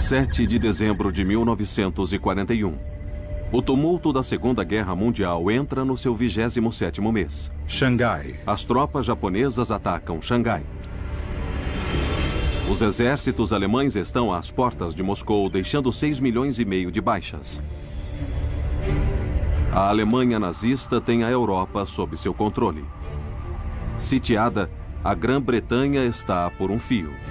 7 de dezembro de 1941. O tumulto da Segunda Guerra Mundial entra no seu 27º mês. Xangai. As tropas japonesas atacam Xangai. Os exércitos alemães estão às portas de Moscou, deixando 6,5 milhões de baixas. A Alemanha nazista tem a Europa sob seu controle. Sitiada, a Grã-Bretanha está por um fio.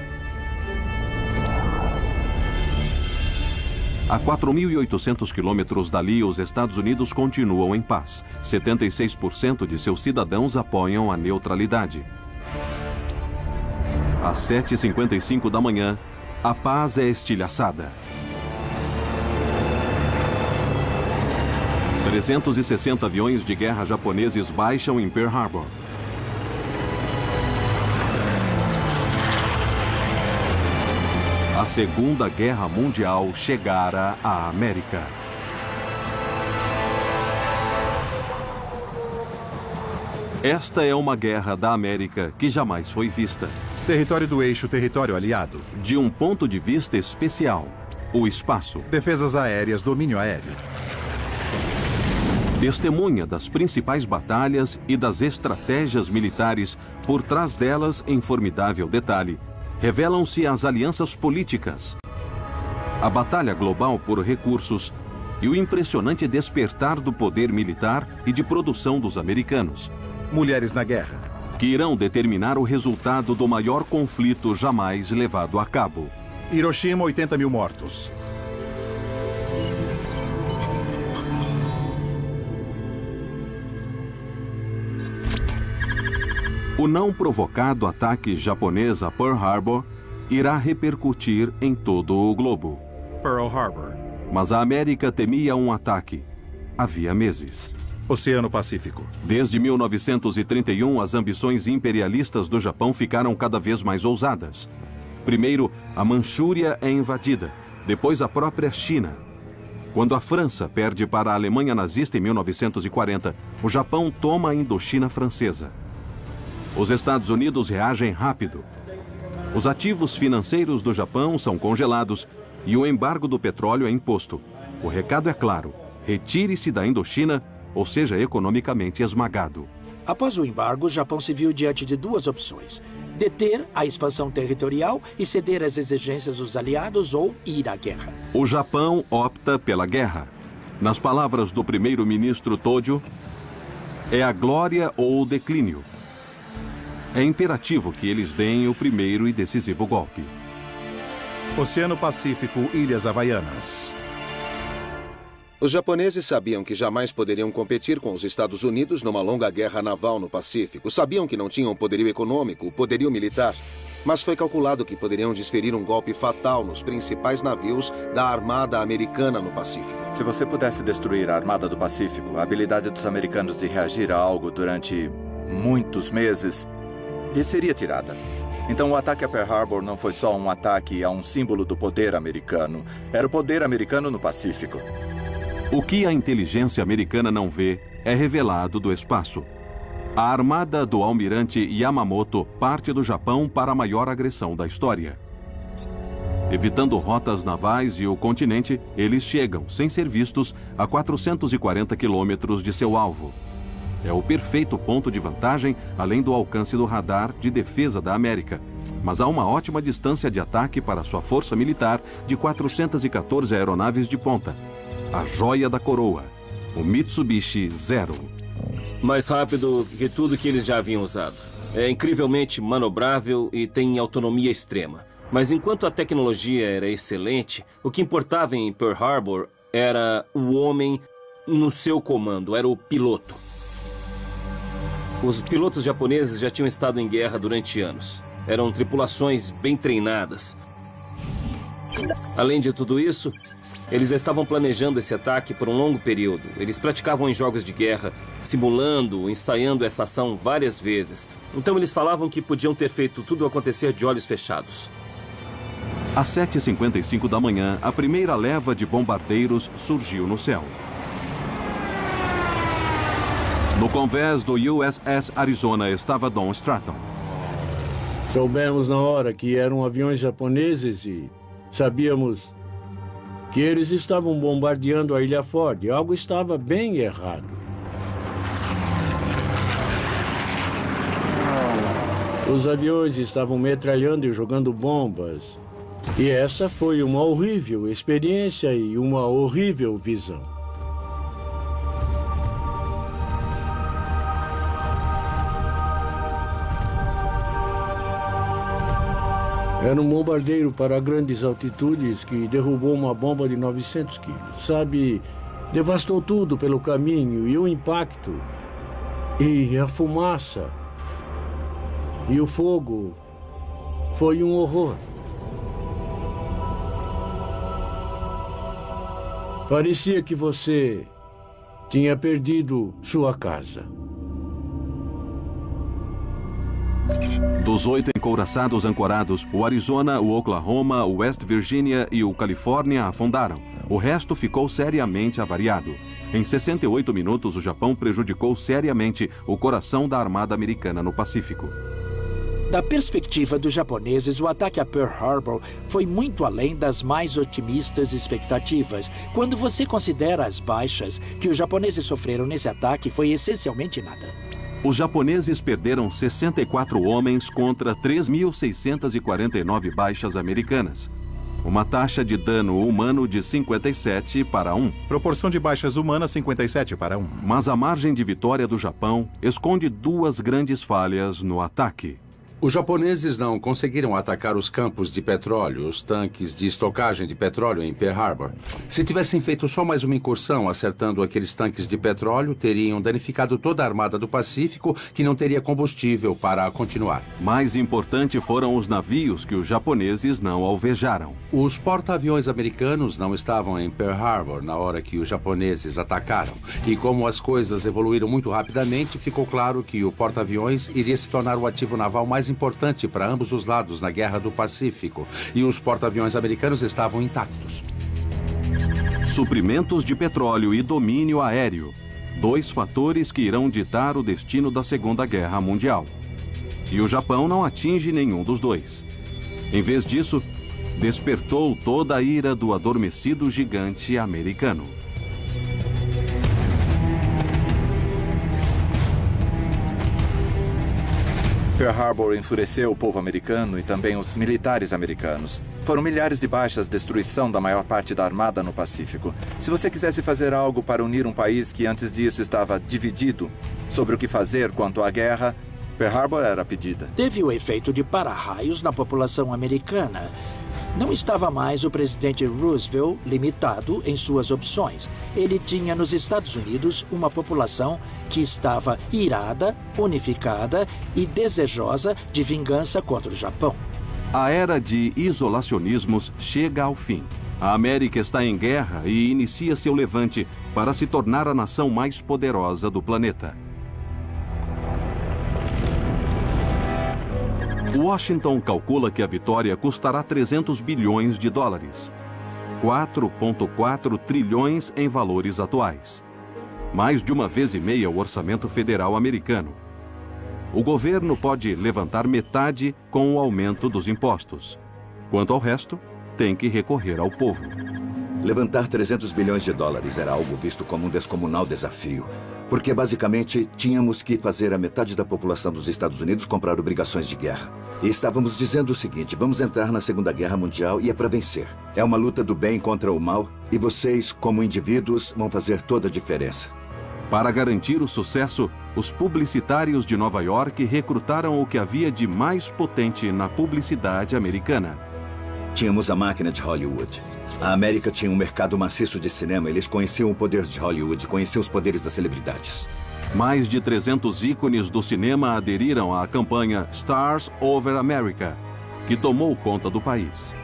A 4.800 quilômetros dali, os Estados Unidos continuam em paz. 76% de seus cidadãos apoiam a neutralidade. Às 7h55 da manhã, a paz é estilhaçada. 360 aviões de guerra japoneses baixam em Pearl Harbor. A Segunda Guerra Mundial chegara à América. Esta é uma guerra da América que jamais foi vista. Território do eixo, território aliado. De um ponto de vista especial, o espaço. Defesas aéreas, domínio aéreo. Testemunha das principais batalhas e das estratégias militares, por trás delas, em formidável detalhe, revelam-se as alianças políticas, a batalha global por recursos e o impressionante despertar do poder militar e de produção dos americanos. Mulheres na guerra. Que irão determinar o resultado do maior conflito jamais levado a cabo. Hiroshima, 80 mil mortos. O não provocado ataque japonês a Pearl Harbor irá repercutir em todo o globo. Pearl Harbor. Mas a América temia um ataque. Havia meses. Oceano Pacífico. Desde 1931, as ambições imperialistas do Japão ficaram cada vez mais ousadas. Primeiro, a Manchúria é invadida. Depois, a própria China. Quando a França perde para a Alemanha nazista em 1940, o Japão toma a Indochina francesa. Os Estados Unidos reagem rápido. Os ativos financeiros do Japão são congelados e o embargo do petróleo é imposto. O recado é claro: retire-se da Indochina ou seja economicamente esmagado. Após o embargo, o Japão se viu diante de duas opções: deter a expansão territorial e ceder às exigências dos aliados ou ir à guerra. O Japão opta pela guerra. Nas palavras do primeiro-ministro Tojo, é a glória ou o declínio. É imperativo que eles deem o primeiro e decisivo golpe. Oceano Pacífico, Ilhas Havaianas. Os japoneses sabiam que jamais poderiam competir com os Estados Unidos numa longa guerra naval no Pacífico. Sabiam que não tinham poderio econômico, poderio militar. Mas foi calculado que poderiam desferir um golpe fatal nos principais navios da Armada Americana no Pacífico. Se você pudesse destruir a Armada do Pacífico, a habilidade dos americanos de reagir a algo durante muitos meses lhe seria tirada. Então o ataque a Pearl Harbor não foi só um ataque a um símbolo do poder americano. Era o poder americano no Pacífico. O que a inteligência americana não vê é revelado do espaço. A armada do almirante Yamamoto parte do Japão para a maior agressão da história. Evitando rotas navais e o continente, eles chegam, sem ser vistos, a 440 quilômetros de seu alvo. É o perfeito ponto de vantagem, além do alcance do radar de defesa da América. Mas há uma ótima distância de ataque para sua força militar de 414 aeronaves de ponta. A joia da coroa, o Mitsubishi Zero. Mais rápido que tudo que eles já haviam usado. É incrivelmente manobrável e tem autonomia extrema. Mas enquanto a tecnologia era excelente, o que importava em Pearl Harbor era o homem no seu comando, era o piloto. Os pilotos japoneses já tinham estado em guerra durante anos. Eram tripulações bem treinadas. Além de tudo isso, eles estavam planejando esse ataque por um longo período. Eles praticavam em jogos de guerra, simulando, ensaiando essa ação várias vezes. Então eles falavam que podiam ter feito tudo acontecer de olhos fechados. Às 7h55 da manhã, a primeira leva de bombardeiros surgiu no céu. No convés do USS Arizona estava Don Stratton. Soubemos na hora que eram aviões japoneses e sabíamos que eles estavam bombardeando a Ilha Ford. Algo estava bem errado. Os aviões estavam metralhando e jogando bombas. E essa foi uma horrível experiência e uma horrível visão. Era um bombardeiro para grandes altitudes que derrubou uma bomba de 900 quilos. Sabe, devastou tudo pelo caminho e o impacto, e a fumaça, e o fogo. Foi um horror. Parecia que você tinha perdido sua casa. Dos 8 encouraçados ancorados, o Arizona, o Oklahoma, o West Virginia e o Califórnia afundaram. O resto ficou seriamente avariado. Em 68 minutos, o Japão prejudicou seriamente o coração da Armada Americana no Pacífico. Da perspectiva dos japoneses, o ataque a Pearl Harbor foi muito além das mais otimistas expectativas. Quando você considera as baixas que os japoneses sofreram nesse ataque, foi essencialmente nada. Os japoneses perderam 64 homens contra 3.649 baixas americanas. Uma taxa de dano humano de 57 para 1. Proporção de baixas humanas 57 para 1. Mas a margem de vitória do Japão esconde duas grandes falhas no ataque. Os japoneses não conseguiram atacar os campos de petróleo, os tanques de estocagem de petróleo em Pearl Harbor. Se tivessem feito só mais uma incursão acertando aqueles tanques de petróleo, teriam danificado toda a Armada do Pacífico, que não teria combustível para continuar. Mais importante foram os navios que os japoneses não alvejaram. Os porta-aviões americanos não estavam em Pearl Harbor na hora que os japoneses atacaram. E como as coisas evoluíram muito rapidamente, ficou claro que o porta-aviões iria se tornar o ativo naval mais importante para ambos os lados na Guerra do Pacífico, e os porta-aviões americanos estavam intactos. Suprimentos de petróleo e domínio aéreo. Dois fatores que irão ditar o destino da Segunda Guerra Mundial. E o Japão não atinge nenhum dos dois. Em vez disso, despertou toda a ira do adormecido gigante americano. Pearl Harbor enfureceu o povo americano e também os militares americanos. Foram milhares de baixas, destruição da maior parte da armada no Pacífico. Se você quisesse fazer algo para unir um país que antes disso estava dividido sobre o que fazer quanto à guerra, Pearl Harbor era a pedida. Teve o efeito de para-raios na população americana. Não estava mais o presidente Roosevelt limitado em suas opções. Ele tinha nos Estados Unidos uma população que estava irada, unificada e desejosa de vingança contra o Japão. A era de isolacionismos chega ao fim. A América está em guerra e inicia seu levante para se tornar a nação mais poderosa do planeta. Washington calcula que a vitória custará 300 bilhões de dólares. 4,4 trilhões em valores atuais. Mais de 1,5 vezes o orçamento federal americano. O governo pode levantar metade com o aumento dos impostos. Quanto ao resto, tem que recorrer ao povo. Levantar 300 bilhões de dólares era algo visto como um descomunal desafio. Porque, basicamente, tínhamos que fazer a metade da população dos Estados Unidos comprar obrigações de guerra. E estávamos dizendo o seguinte: vamos entrar na Segunda Guerra Mundial e é para vencer. É uma luta do bem contra o mal e vocês, como indivíduos, vão fazer toda a diferença. Para garantir o sucesso, os publicitários de Nova York recrutaram o que havia de mais potente na publicidade americana. Tínhamos a máquina de Hollywood. A América tinha um mercado maciço de cinema. Eles conheciam o poder de Hollywood, conheciam os poderes das celebridades. Mais de 300 ícones do cinema aderiram à campanha Stars Over America, que tomou conta do país.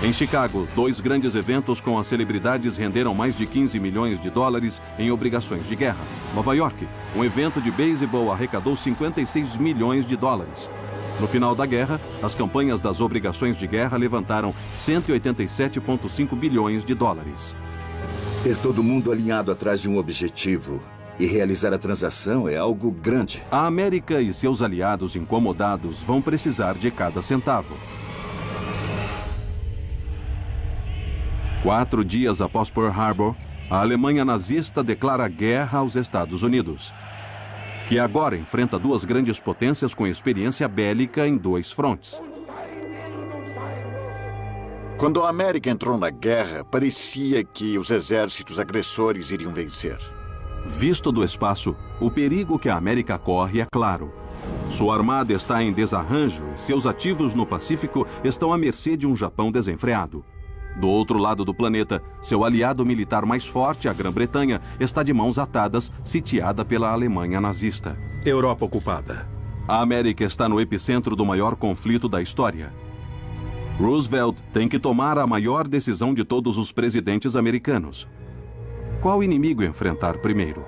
Em Chicago, 2 grandes eventos com as celebridades renderam mais de 15 milhões de dólares em obrigações de guerra. Nova York, um evento de beisebol arrecadou 56 milhões de dólares. No final da guerra, as campanhas das obrigações de guerra levantaram 187,5 bilhões de dólares. Ter todo mundo alinhado atrás de um objetivo e realizar a transação é algo grande. A América e seus aliados incomodados vão precisar de cada centavo. 4 dias após Pearl Harbor, a Alemanha nazista declara guerra aos Estados Unidos, que agora enfrenta 2 grandes potências com experiência bélica em 2 frontes. Quando a América entrou na guerra, parecia que os exércitos agressores iriam vencer. Visto do espaço, o perigo que a América corre é claro. Sua armada está em desarranjo e seus ativos no Pacífico estão à mercê de um Japão desenfreado. Do outro lado do planeta, seu aliado militar mais forte, a Grã-Bretanha, está de mãos atadas, sitiada pela Alemanha nazista. Europa ocupada. A América está no epicentro do maior conflito da história. Roosevelt tem que tomar a maior decisão de todos os presidentes americanos. Qual inimigo enfrentar primeiro?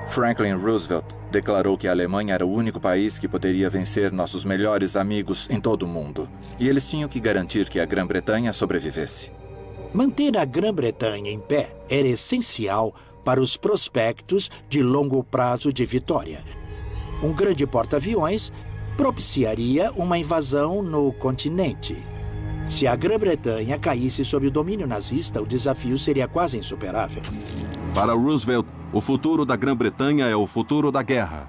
Franklin Roosevelt declarou que a Alemanha era o único país que poderia vencer nossos melhores amigos em todo o mundo. E eles tinham que garantir que a Grã-Bretanha sobrevivesse. Manter a Grã-Bretanha em pé era essencial para os prospectos de longo prazo de vitória. Um grande porta-aviões propiciaria uma invasão no continente. Se a Grã-Bretanha caísse sob o domínio nazista, o desafio seria quase insuperável. Para Roosevelt, o futuro da Grã-Bretanha é o futuro da guerra.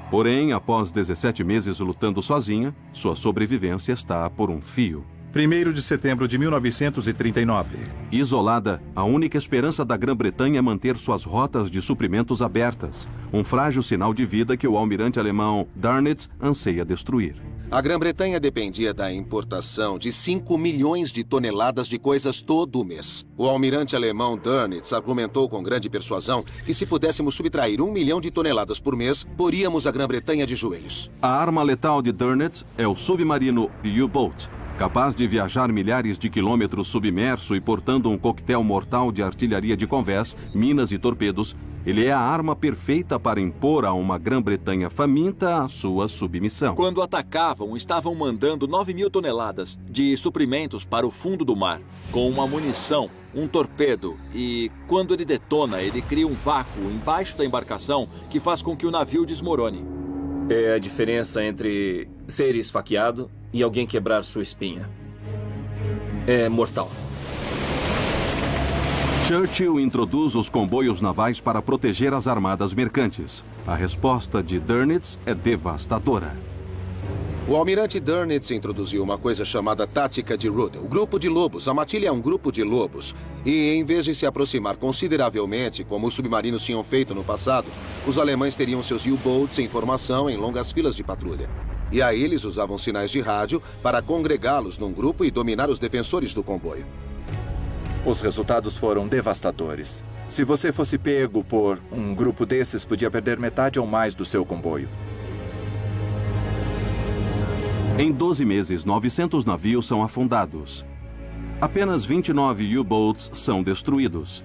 Porém, após 17 meses lutando sozinha, sua sobrevivência está por um fio. 1º de setembro de 1939. Isolada, a única esperança da Grã-Bretanha é manter suas rotas de suprimentos abertas, um frágil sinal de vida que o almirante alemão Dönitz anseia destruir. A Grã-Bretanha dependia da importação de 5 milhões de toneladas de coisas todo mês. O almirante alemão Dönitz argumentou com grande persuasão que se pudéssemos subtrair 1 milhão de toneladas por mês, poríamos a Grã-Bretanha de joelhos. A arma letal de Dönitz é o submarino U-Boat, capaz de viajar milhares de quilômetros submerso e portando um coquetel mortal de artilharia de convés, minas e torpedos. Ele é a arma perfeita para impor a uma Grã-Bretanha faminta a sua submissão. Quando atacavam, estavam mandando 9.000 toneladas de suprimentos para o fundo do mar, com uma munição, um torpedo, e quando ele detona, ele cria um vácuo embaixo da embarcação que faz com que o navio desmorone. É a diferença entre ser esfaqueado e alguém quebrar sua espinha. É mortal. Churchill introduz os comboios navais para proteger as armadas mercantes. A resposta de Dönitz é devastadora. O almirante Dönitz introduziu uma coisa chamada tática de Rudel, o grupo de lobos. A matilha é um grupo de lobos. E, em vez de se aproximar consideravelmente, como os submarinos tinham feito no passado, os alemães teriam seus U-boats em formação em longas filas de patrulha. E aí eles usavam sinais de rádio para congregá-los num grupo e dominar os defensores do comboio. Os resultados foram devastadores. Se você fosse pego por um grupo desses, podia perder metade ou mais do seu comboio. Em 12 meses, 900 navios são afundados. Apenas 29 U-boats são destruídos.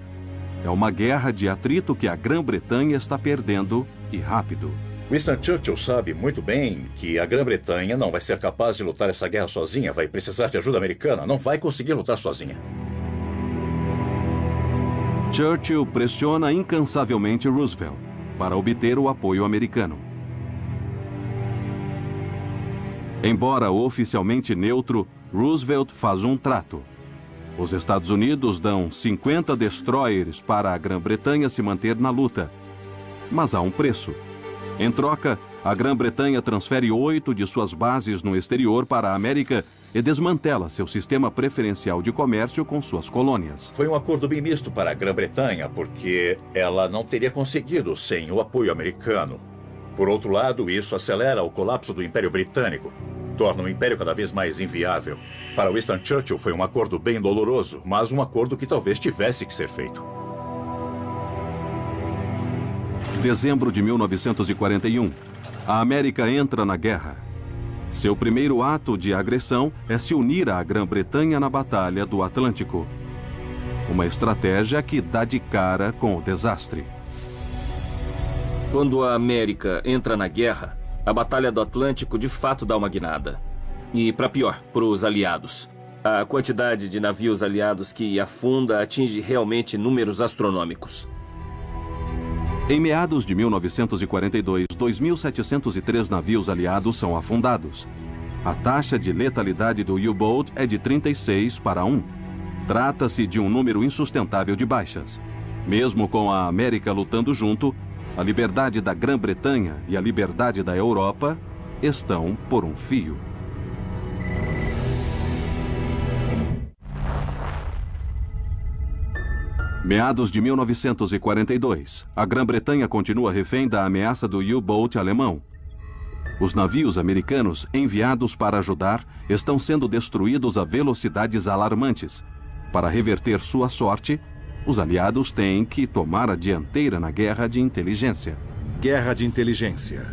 É uma guerra de atrito que a Grã-Bretanha está perdendo, e rápido. Winston Churchill sabe muito bem que a Grã-Bretanha não vai ser capaz de lutar essa guerra sozinha, vai precisar de ajuda americana, não vai conseguir lutar sozinha. Churchill pressiona incansavelmente Roosevelt para obter o apoio americano. Embora oficialmente neutro, Roosevelt faz um trato. Os Estados Unidos dão 50 destroyers para a Grã-Bretanha se manter na luta. Mas há um preço. Em troca, a Grã-Bretanha transfere 8 de suas bases no exterior para a América e desmantela seu sistema preferencial de comércio com suas colônias. Foi um acordo bem misto para a Grã-Bretanha, porque ela não teria conseguido sem o apoio americano. Por outro lado, isso acelera o colapso do Império Britânico, torna o Império cada vez mais inviável. Para Winston Churchill foi um acordo bem doloroso, mas um acordo que talvez tivesse que ser feito. Dezembro de 1941. A América entra na guerra. Seu primeiro ato de agressão é se unir à Grã-Bretanha na Batalha do Atlântico. Uma estratégia que dá de cara com o desastre. Quando a América entra na guerra, a Batalha do Atlântico de fato dá uma guinada. E, para pior, para os aliados. A quantidade de navios aliados que afunda atinge realmente números astronômicos. Em meados de 1942, 2.703 navios aliados são afundados. A taxa de letalidade do U-Boat é de 36 para 1. Trata-se de um número insustentável de baixas. Mesmo com a América lutando junto, a liberdade da Grã-Bretanha e a liberdade da Europa estão por um fio. Meados de 1942, a Grã-Bretanha continua refém da ameaça do U-Boat alemão. Os navios americanos enviados para ajudar estão sendo destruídos a velocidades alarmantes. Para reverter sua sorte, os aliados têm que tomar a dianteira na guerra de inteligência. Guerra de inteligência.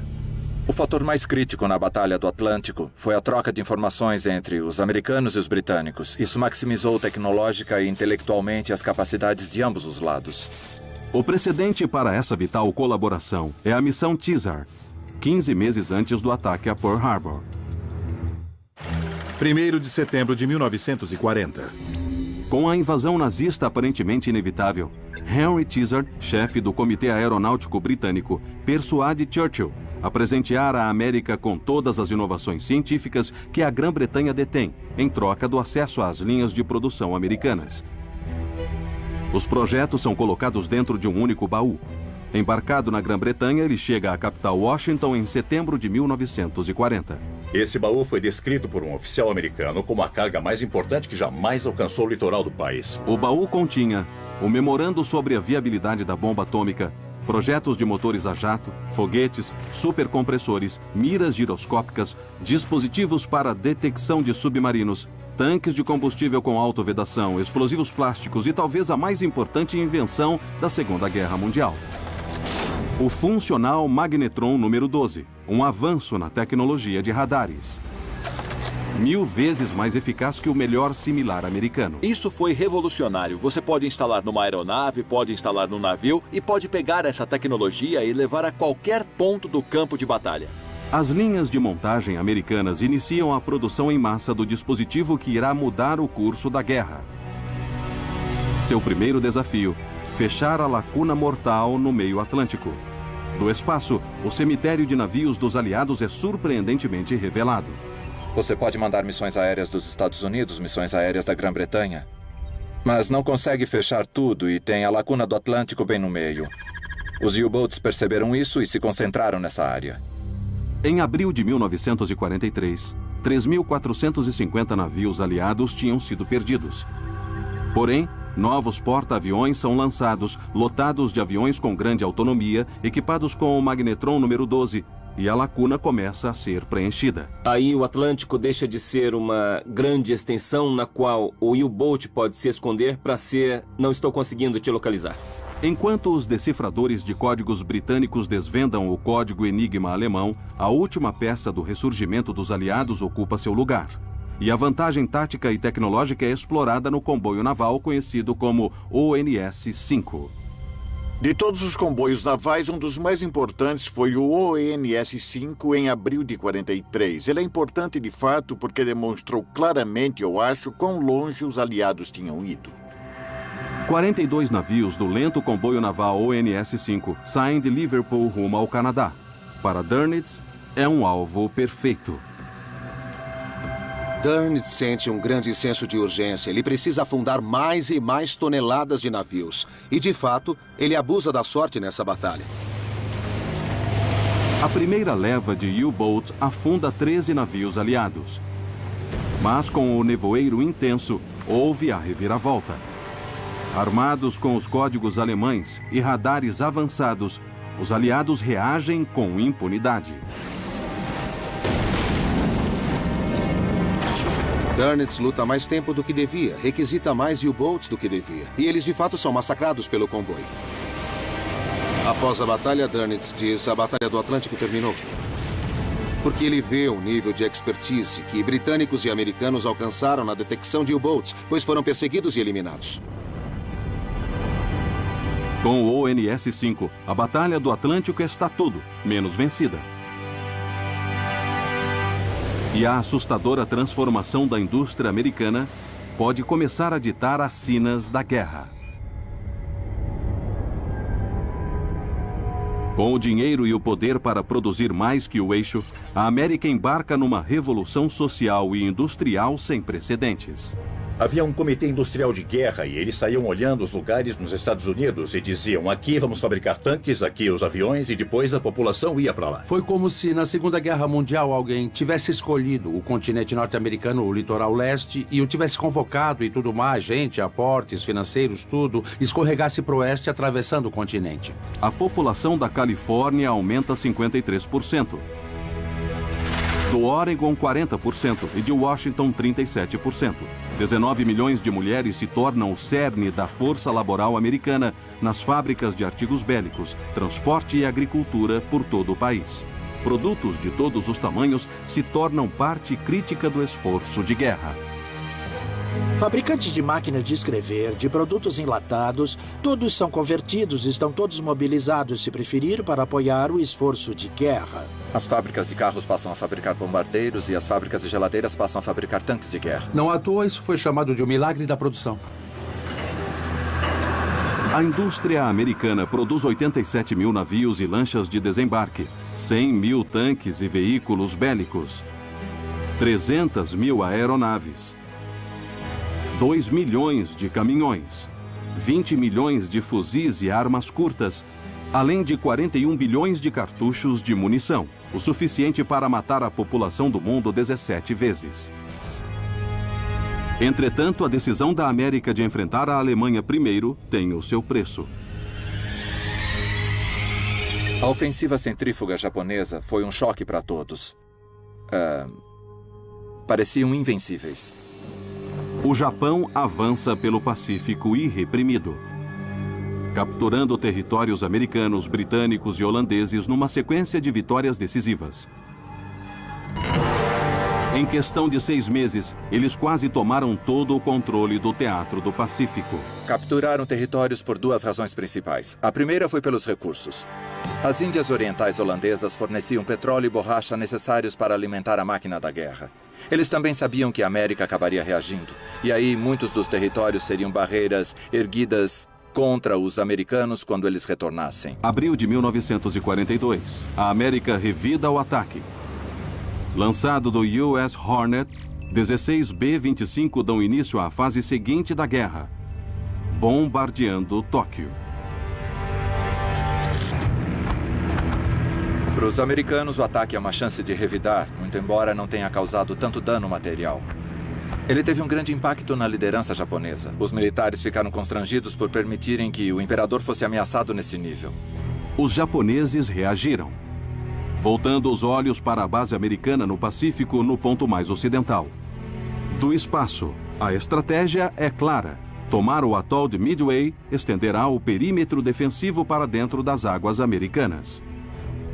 O fator mais crítico na Batalha do Atlântico foi a troca de informações entre os americanos e os britânicos. Isso maximizou tecnológica e intelectualmente as capacidades de ambos os lados. O precedente para essa vital colaboração é a missão Teasar, 15 meses antes do ataque a Pearl Harbor. 1º de setembro de 1940. Com a invasão nazista aparentemente inevitável, Henry Teasar, chefe do Comitê Aeronáutico Britânico, persuade Churchill a presentear a América com todas as inovações científicas que a Grã-Bretanha detém, em troca do acesso às linhas de produção americanas. Os projetos são colocados dentro de um único baú. Embarcado na Grã-Bretanha, ele chega à capital Washington em setembro de 1940. Esse baú foi descrito por um oficial americano como a carga mais importante que jamais alcançou o litoral do país. O baú continha o memorando sobre a viabilidade da bomba atômica, projetos de motores a jato, foguetes, supercompressores, miras giroscópicas, dispositivos para detecção de submarinos, tanques de combustível com autovedação, explosivos plásticos e talvez a mais importante invenção da Segunda Guerra Mundial. O funcional magnetron número 12, um avanço na tecnologia de radares. 1000 vezes mais eficaz que o melhor similar americano. Isso foi revolucionário. Você pode instalar numa aeronave, pode instalar num navio e pode pegar essa tecnologia e levar a qualquer ponto do campo de batalha. As linhas de montagem americanas iniciam a produção em massa do dispositivo que irá mudar o curso da guerra. Seu primeiro desafio: fechar a lacuna mortal no meio Atlântico. Do espaço, o cemitério de navios dos aliados é surpreendentemente revelado. Você pode mandar missões aéreas dos Estados Unidos, missões aéreas da Grã-Bretanha, mas não consegue fechar tudo e tem a lacuna do Atlântico bem no meio. Os U-Boats perceberam isso e se concentraram nessa área. Em abril de 1943, 3.450 navios aliados tinham sido perdidos. Porém, novos porta-aviões são lançados, lotados de aviões com grande autonomia, equipados com o magnetron número 12, e a lacuna começa a ser preenchida. Aí o Atlântico deixa de ser uma grande extensão na qual o U-Boat pode se esconder para ser "não estou conseguindo te localizar". Enquanto os decifradores de códigos britânicos desvendam o código Enigma alemão, a última peça do ressurgimento dos aliados ocupa seu lugar. E a vantagem tática e tecnológica é explorada no comboio naval conhecido como ONS-5. De todos os comboios navais, um dos mais importantes foi o ONS-5 em abril de 43. Ele é importante de fato porque demonstrou claramente, eu acho, quão longe os aliados tinham ido. 42 navios do lento comboio naval ONS-5 saem de Liverpool rumo ao Canadá. Para Dönitz, é um alvo perfeito. Dönitz sente um grande senso de urgência. Ele precisa afundar mais e mais toneladas de navios. E, de fato, ele abusa da sorte nessa batalha. A primeira leva de U-Boat afunda 13 navios aliados. Mas com o nevoeiro intenso, houve a reviravolta. Armados com os códigos alemães e radares avançados, os aliados reagem com impunidade. Dönitz luta mais tempo do que devia, requisita mais U-Boats do que devia. E eles, de fato, são massacrados pelo comboio. Após a batalha, Dönitz diz: a Batalha do Atlântico terminou. Porque ele vê o nível de expertise que britânicos e americanos alcançaram na detecção de U-Boats, pois foram perseguidos e eliminados. Com o ONS-5, a Batalha do Atlântico está tudo menos vencida. E a assustadora transformação da indústria americana pode começar a ditar as sinas da guerra. Com o dinheiro e o poder para produzir mais que o eixo, a América embarca numa revolução social e industrial sem precedentes. Havia um comitê industrial de guerra e eles saíam olhando os lugares nos Estados Unidos e diziam: aqui vamos fabricar tanques, aqui os aviões, e depois a população ia para lá. Foi como se na Segunda Guerra Mundial alguém tivesse escolhido o continente norte-americano, o litoral leste, e o tivesse convocado e tudo mais, gente, aportes financeiros, tudo, escorregasse para o oeste atravessando o continente. A população da Califórnia aumenta 53%. Do Oregon, 40%, e de Washington, 37%. 19 milhões de mulheres se tornam o cerne da força laboral americana nas fábricas de artigos bélicos, transporte e agricultura por todo o país. Produtos de todos os tamanhos se tornam parte crítica do esforço de guerra. Fabricantes de máquinas de escrever, de produtos enlatados, todos são convertidos, estão todos mobilizados, se preferir, para apoiar o esforço de guerra. As fábricas de carros passam a fabricar bombardeiros e as fábricas de geladeiras passam a fabricar tanques de guerra. Não à toa, isso foi chamado de o milagre da produção. A indústria americana produz 87 mil navios e lanchas de desembarque, 100 mil tanques e veículos bélicos, 300 mil aeronaves, 2 milhões de caminhões, 20 milhões de fuzis e armas curtas, além de 41 bilhões de cartuchos de munição, o suficiente para matar a população do mundo 17 vezes. Entretanto, a decisão da América de enfrentar a Alemanha primeiro tem o seu preço. A ofensiva centrífuga japonesa foi um choque para todos. Pareciam invencíveis. O Japão avança pelo Pacífico irreprimido, capturando territórios americanos, britânicos e holandeses numa sequência de vitórias decisivas. Em questão de 6 meses, eles quase tomaram todo o controle do Teatro do Pacífico. Capturaram territórios por 2 razões principais. A primeira foi pelos recursos. As Índias Orientais holandesas forneciam petróleo e borracha necessários para alimentar a máquina da guerra. Eles também sabiam que a América acabaria reagindo. E aí, muitos dos territórios seriam barreiras erguidas contra os americanos quando eles retornassem. Abril de 1942. A América revida o ataque. Lançado do US Hornet, 16 B-25 dão início à fase seguinte da guerra, bombardeando Tóquio. Para os americanos, o ataque é uma chance de revidar, muito embora não tenha causado tanto dano material. Ele teve um grande impacto na liderança japonesa. Os militares ficaram constrangidos por permitirem que o imperador fosse ameaçado nesse nível. Os japoneses reagiram, voltando os olhos para a base americana no Pacífico, no ponto mais ocidental. Do espaço, a estratégia é clara. Tomar o atol de Midway estenderá o perímetro defensivo para dentro das águas americanas.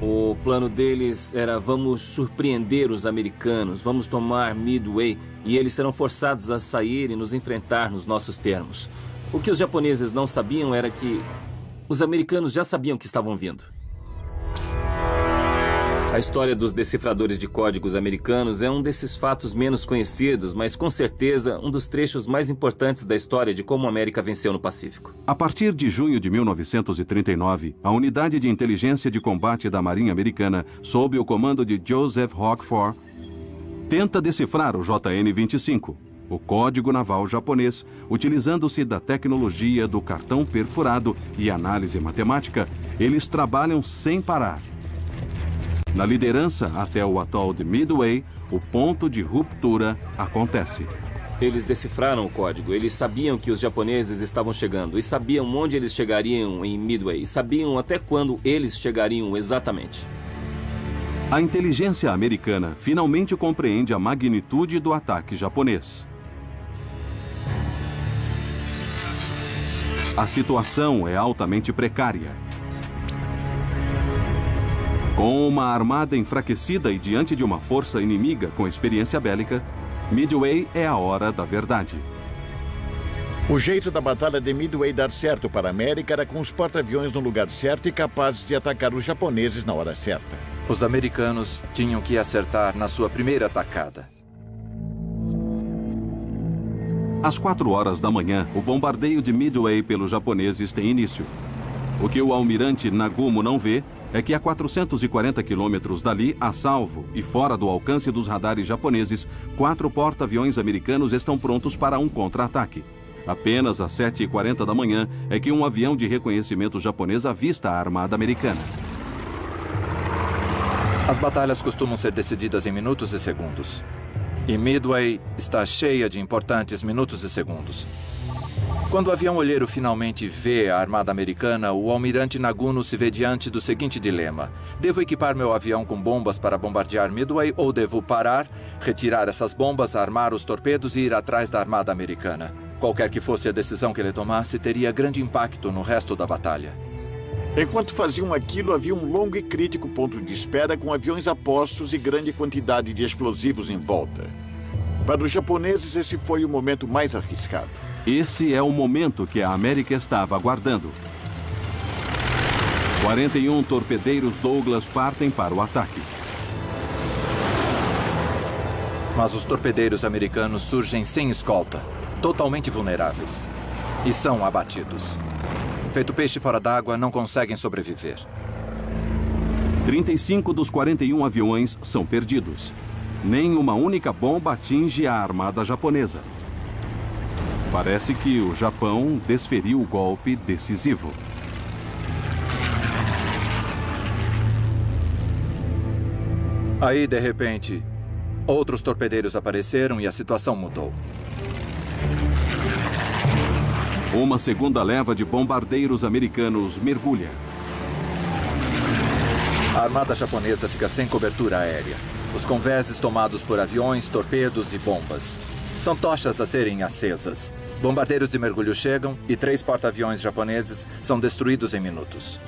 O plano deles era: vamos surpreender os americanos, vamos tomar Midway e eles serão forçados a sair e nos enfrentar nos nossos termos. O que os japoneses não sabiam era que os americanos já sabiam que estavam vindo. A história dos decifradores de códigos americanos é um desses fatos menos conhecidos, mas com certeza um dos trechos mais importantes da história de como a América venceu no Pacífico. A partir de junho de 1939, a Unidade de Inteligência de Combate da Marinha Americana, sob o comando de Joseph Roquefort, tenta decifrar o JN-25, o código naval japonês, utilizando-se da tecnologia do cartão perfurado e análise matemática. Eles trabalham sem parar. Na liderança até o atol de Midway, o ponto de ruptura acontece. Eles decifraram o código, eles sabiam que os japoneses estavam chegando e sabiam onde eles chegariam em Midway e sabiam até quando eles chegariam exatamente. A inteligência americana finalmente compreende a magnitude do ataque japonês. A situação é altamente precária. Com uma armada enfraquecida e diante de uma força inimiga com experiência bélica, Midway é a hora da verdade. O jeito da Batalha de Midway dar certo para a América era com os porta-aviões no lugar certo e capazes de atacar os japoneses na hora certa. Os americanos tinham que acertar na sua primeira atacada. Às 4 horas da manhã, o bombardeio de Midway pelos japoneses tem início. O que o almirante Nagumo não vê é que a 440 quilômetros dali, a salvo e fora do alcance dos radares japoneses, 4 porta-aviões americanos estão prontos para um contra-ataque. Apenas às 7h40 da manhã é que um avião de reconhecimento japonês avista a armada americana. As batalhas costumam ser decididas em minutos e segundos. E Midway está cheia de importantes minutos e segundos. Quando o avião olheiro finalmente vê a armada americana, o almirante Naguno se vê diante do seguinte dilema. Devo equipar meu avião com bombas para bombardear Midway ou devo parar, retirar essas bombas, armar os torpedos e ir atrás da armada americana? Qualquer que fosse a decisão que ele tomasse, teria grande impacto no resto da batalha. Enquanto faziam aquilo, havia um longo e crítico ponto de espera com aviões a postos e grande quantidade de explosivos em volta. Para os japoneses, esse foi o momento mais arriscado. Esse é o momento que a América estava aguardando. 41 torpedeiros Douglas partem para o ataque. Mas os torpedeiros americanos surgem sem escolta, totalmente vulneráveis, e são abatidos. Feito peixe fora d'água, não conseguem sobreviver. 35 dos 41 aviões são perdidos. Nem uma única bomba atinge a armada japonesa. Parece que o Japão desferiu o golpe decisivo. Aí, de repente, outros torpedeiros apareceram e a situação mudou. Uma segunda leva de bombardeiros americanos mergulha. A armada japonesa fica sem cobertura aérea. Os convéses tomados por aviões, torpedos e bombas. São tochas a serem acesas. Bombardeiros de mergulho chegam e 3 porta-aviões japoneses são destruídos em minutos.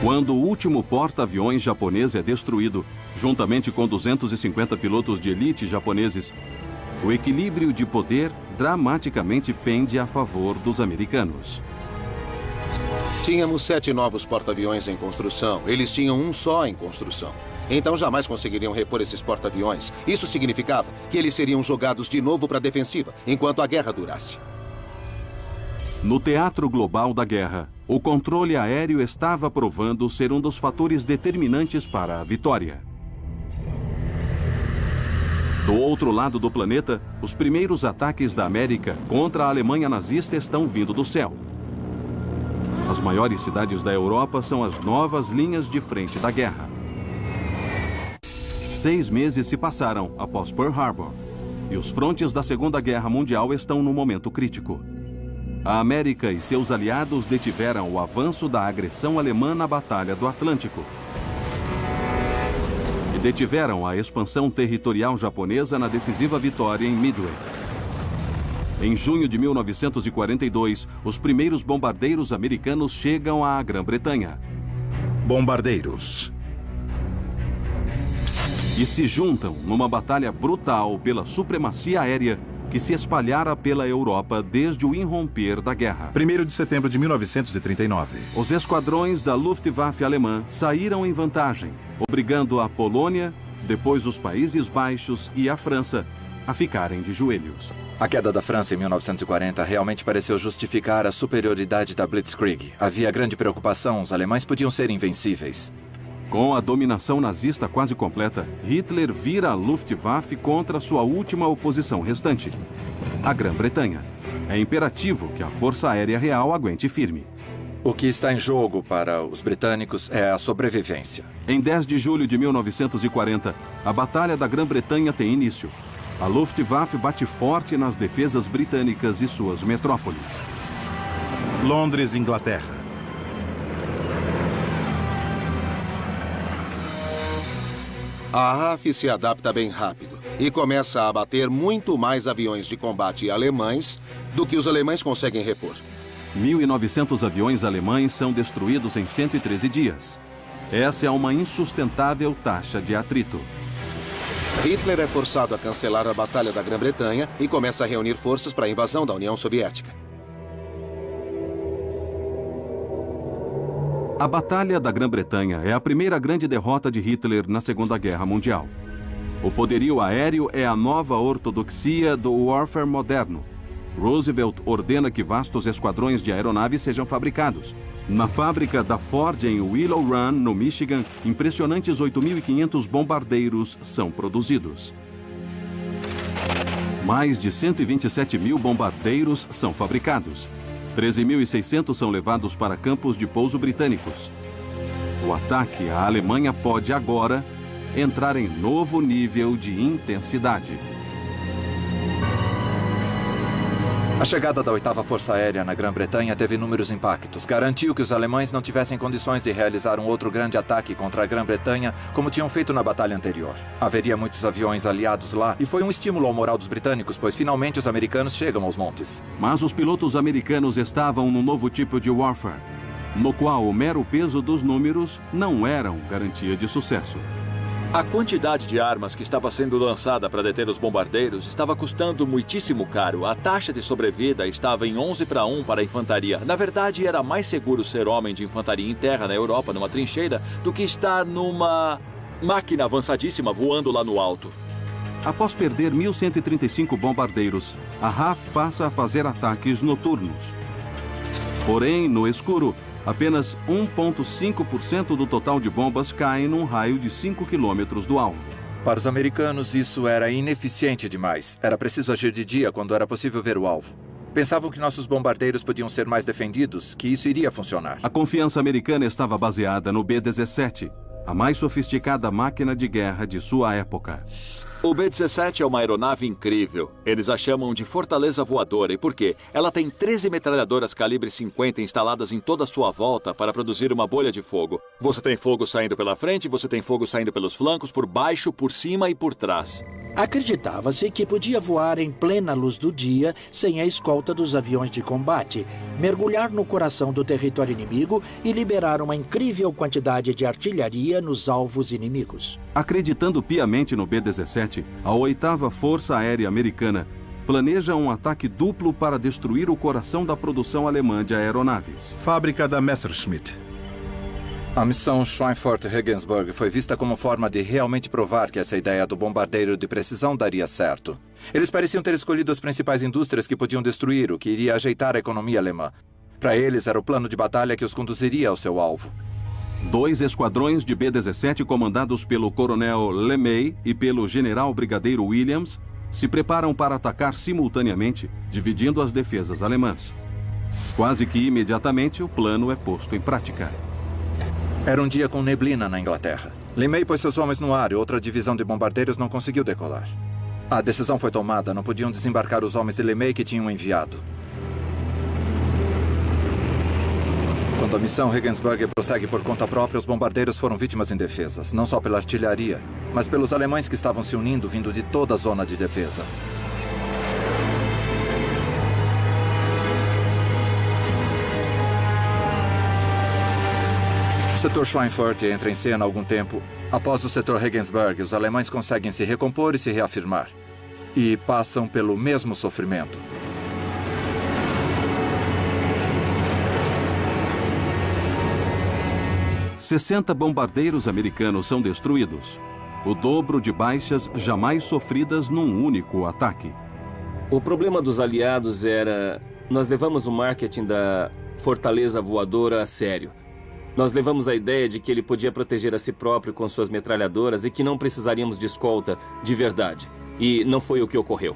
Quando o último porta-aviões japonês é destruído, juntamente com 250 pilotos de elite japoneses, o equilíbrio de poder dramaticamente pende a favor dos americanos. Tínhamos 7 novos porta-aviões em construção. Eles tinham um só em construção. Então jamais conseguiriam repor esses porta-aviões. Isso significava que eles seriam jogados de novo para a defensiva, enquanto a guerra durasse. No teatro global da guerra, o controle aéreo estava provando ser um dos fatores determinantes para a vitória. Do outro lado do planeta, os primeiros ataques da América contra a Alemanha nazista estão vindo do céu. As maiores cidades da Europa são as novas linhas de frente da guerra. 6 meses se passaram após Pearl Harbor, e os frontes da Segunda Guerra Mundial estão no momento crítico. A América e seus aliados detiveram o avanço da agressão alemã na Batalha do Atlântico. E detiveram a expansão territorial japonesa na decisiva vitória em Midway. Em junho de 1942, os primeiros bombardeiros americanos chegam à Grã-Bretanha. Bombardeiros. E se juntam numa batalha brutal pela supremacia aérea que se espalhara pela Europa desde o irromper da guerra. 1º de setembro de 1939. Os esquadrões da Luftwaffe alemã saíram em vantagem, obrigando a Polônia, depois os Países Baixos e a França a ficarem de joelhos. A queda da França em 1940 realmente pareceu justificar a superioridade da Blitzkrieg. Havia grande preocupação, os alemães podiam ser invencíveis. Com a dominação nazista quase completa, Hitler vira a Luftwaffe contra sua última oposição restante, a Grã-Bretanha. É imperativo que a Força Aérea Real aguente firme. O que está em jogo para os britânicos é a sobrevivência. Em 10 de julho de 1940, a Batalha da Grã-Bretanha tem início. A Luftwaffe bate forte nas defesas britânicas e suas metrópoles. Londres, Inglaterra. A RAF se adapta bem rápido e começa a abater muito mais aviões de combate alemães do que os alemães conseguem repor. 1.900 aviões alemães são destruídos em 113 dias. Essa é uma insustentável taxa de atrito. Hitler é forçado a cancelar a Batalha da Grã-Bretanha e começa a reunir forças para a invasão da União Soviética. A Batalha da Grã-Bretanha é a primeira grande derrota de Hitler na Segunda Guerra Mundial. O poderio aéreo é a nova ortodoxia do warfare moderno. Roosevelt ordena que vastos esquadrões de aeronaves sejam fabricados. Na fábrica da Ford em Willow Run, no Michigan, impressionantes 8.500 bombardeiros são produzidos. Mais de 127 mil bombardeiros são fabricados. 13.600 são levados para campos de pouso britânicos. O ataque à Alemanha pode agora entrar em novo nível de intensidade. A chegada da 8ª Força Aérea na Grã-Bretanha teve inúmeros impactos. Garantiu que os alemães não tivessem condições de realizar um outro grande ataque contra a Grã-Bretanha, como tinham feito na batalha anterior. Haveria muitos aviões aliados lá e foi um estímulo ao moral dos britânicos, pois finalmente os americanos chegam aos montes. Mas os pilotos americanos estavam num novo tipo de warfare, no qual o mero peso dos números não eram garantia de sucesso. A quantidade de armas que estava sendo lançada para deter os bombardeiros estava custando muitíssimo caro. A taxa de sobrevida estava em 11-1 para a infantaria. Na verdade, era mais seguro ser homem de infantaria em terra na Europa, numa trincheira, do que estar numa máquina avançadíssima voando lá no alto. Após perder 1.135 bombardeiros, a RAF passa a fazer ataques noturnos. Porém, no escuro, apenas 1,5% do total de bombas caem num raio de 5 quilômetros do alvo. Para os americanos, isso era ineficiente demais. Era preciso agir de dia quando era possível ver o alvo. Pensavam que nossos bombardeiros podiam ser mais defendidos, que isso iria funcionar. A confiança americana estava baseada no B-17, a mais sofisticada máquina de guerra de sua época. O B-17 é uma aeronave incrível. Eles a chamam de Fortaleza Voadora. E por quê? Ela tem 13 metralhadoras calibre 50 instaladas em toda a sua volta para produzir uma bolha de fogo. Você tem fogo saindo pela frente, você tem fogo saindo pelos flancos, por baixo, por cima e por trás. Acreditava-se que podia voar em plena luz do dia, sem a escolta dos aviões de combate, mergulhar no coração do território inimigo e liberar uma incrível quantidade de artilharia nos alvos inimigos. Acreditando piamente no B-17, a 8ª Força Aérea Americana planeja um ataque duplo para destruir o coração da produção alemã de aeronaves. Fábrica da Messerschmitt. A missão Schweinfurt-Regensburg foi vista como forma de realmente provar que essa ideia do bombardeiro de precisão daria certo. Eles pareciam ter escolhido as principais indústrias que podiam destruir, o que iria ajeitar a economia alemã. Para eles, era o plano de batalha que os conduziria ao seu alvo. 2 esquadrões de B-17 comandados pelo coronel LeMay e pelo general brigadeiro Williams se preparam para atacar simultaneamente, dividindo as defesas alemãs. Quase que imediatamente, o plano é posto em prática. Era um dia com neblina na Inglaterra. LeMay pôs seus homens no ar e outra divisão de bombardeiros não conseguiu decolar. A decisão foi tomada, não podiam desembarcar os homens de LeMay que tinham enviado. Quando a missão Regensburg prossegue por conta própria, os bombardeiros foram vítimas indefesas, não só pela artilharia, mas pelos alemães que estavam se unindo vindo de toda a zona de defesa. O setor Schweinfurt entra em cena há algum tempo. Após o setor Regensburg, os alemães conseguem se recompor e se reafirmar. E passam pelo mesmo sofrimento. 60 bombardeiros americanos são destruídos, o dobro de baixas jamais sofridas num único ataque. O problema dos aliados era... Nós levamos o marketing da Fortaleza Voadora a sério. Nós levamos a ideia de que ele podia proteger a si próprio com suas metralhadoras e que não precisaríamos de escolta de verdade. E não foi o que ocorreu.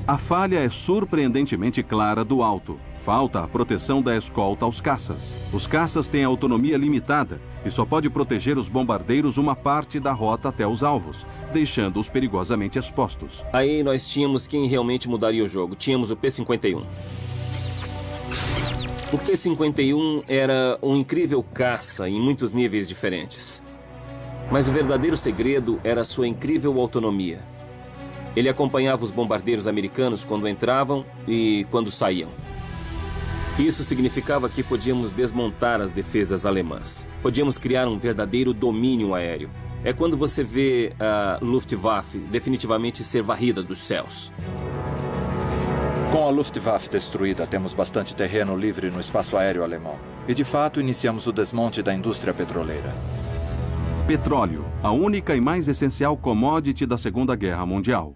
A falha é surpreendentemente clara do alto. Falta a proteção da escolta aos caças. Os caças têm autonomia limitada e só pode proteger os bombardeiros uma parte da rota até os alvos, deixando-os perigosamente expostos. Aí nós tínhamos quem realmente mudaria o jogo. Tínhamos o P-51. O P-51 era um incrível caça em muitos níveis diferentes. Mas o verdadeiro segredo era sua incrível autonomia. Ele acompanhava os bombardeiros americanos quando entravam e quando saíam. Isso significava que podíamos desmontar as defesas alemãs. Podíamos criar um verdadeiro domínio aéreo. É quando você vê a Luftwaffe definitivamente ser varrida dos céus. Com a Luftwaffe destruída, temos bastante terreno livre no espaço aéreo alemão. E, de fato, iniciamos o desmonte da indústria petroleira. Petróleo, a única e mais essencial commodity da Segunda Guerra Mundial.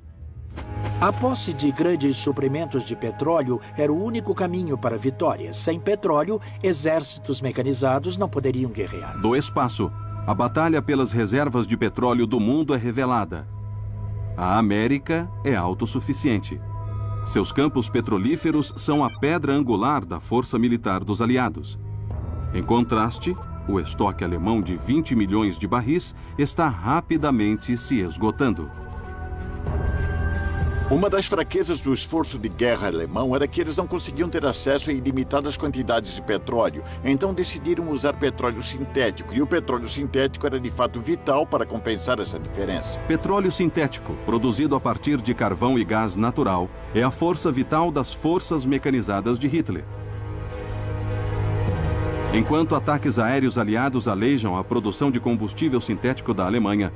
A posse de grandes suprimentos de petróleo era o único caminho para a vitória. Sem petróleo, exércitos mecanizados não poderiam guerrear. Do espaço, a batalha pelas reservas de petróleo do mundo é revelada. A América é autossuficiente. Seus campos petrolíferos são a pedra angular da força militar dos aliados. Em contraste, o estoque alemão de 20 milhões de barris está rapidamente se esgotando. Uma das fraquezas do esforço de guerra alemão era que eles não conseguiam ter acesso a ilimitadas quantidades de petróleo. Então decidiram usar petróleo sintético. E o petróleo sintético era de fato vital para compensar essa diferença. Petróleo sintético, produzido a partir de carvão e gás natural, é a força vital das forças mecanizadas de Hitler. Enquanto ataques aéreos aliados alejam a produção de combustível sintético da Alemanha,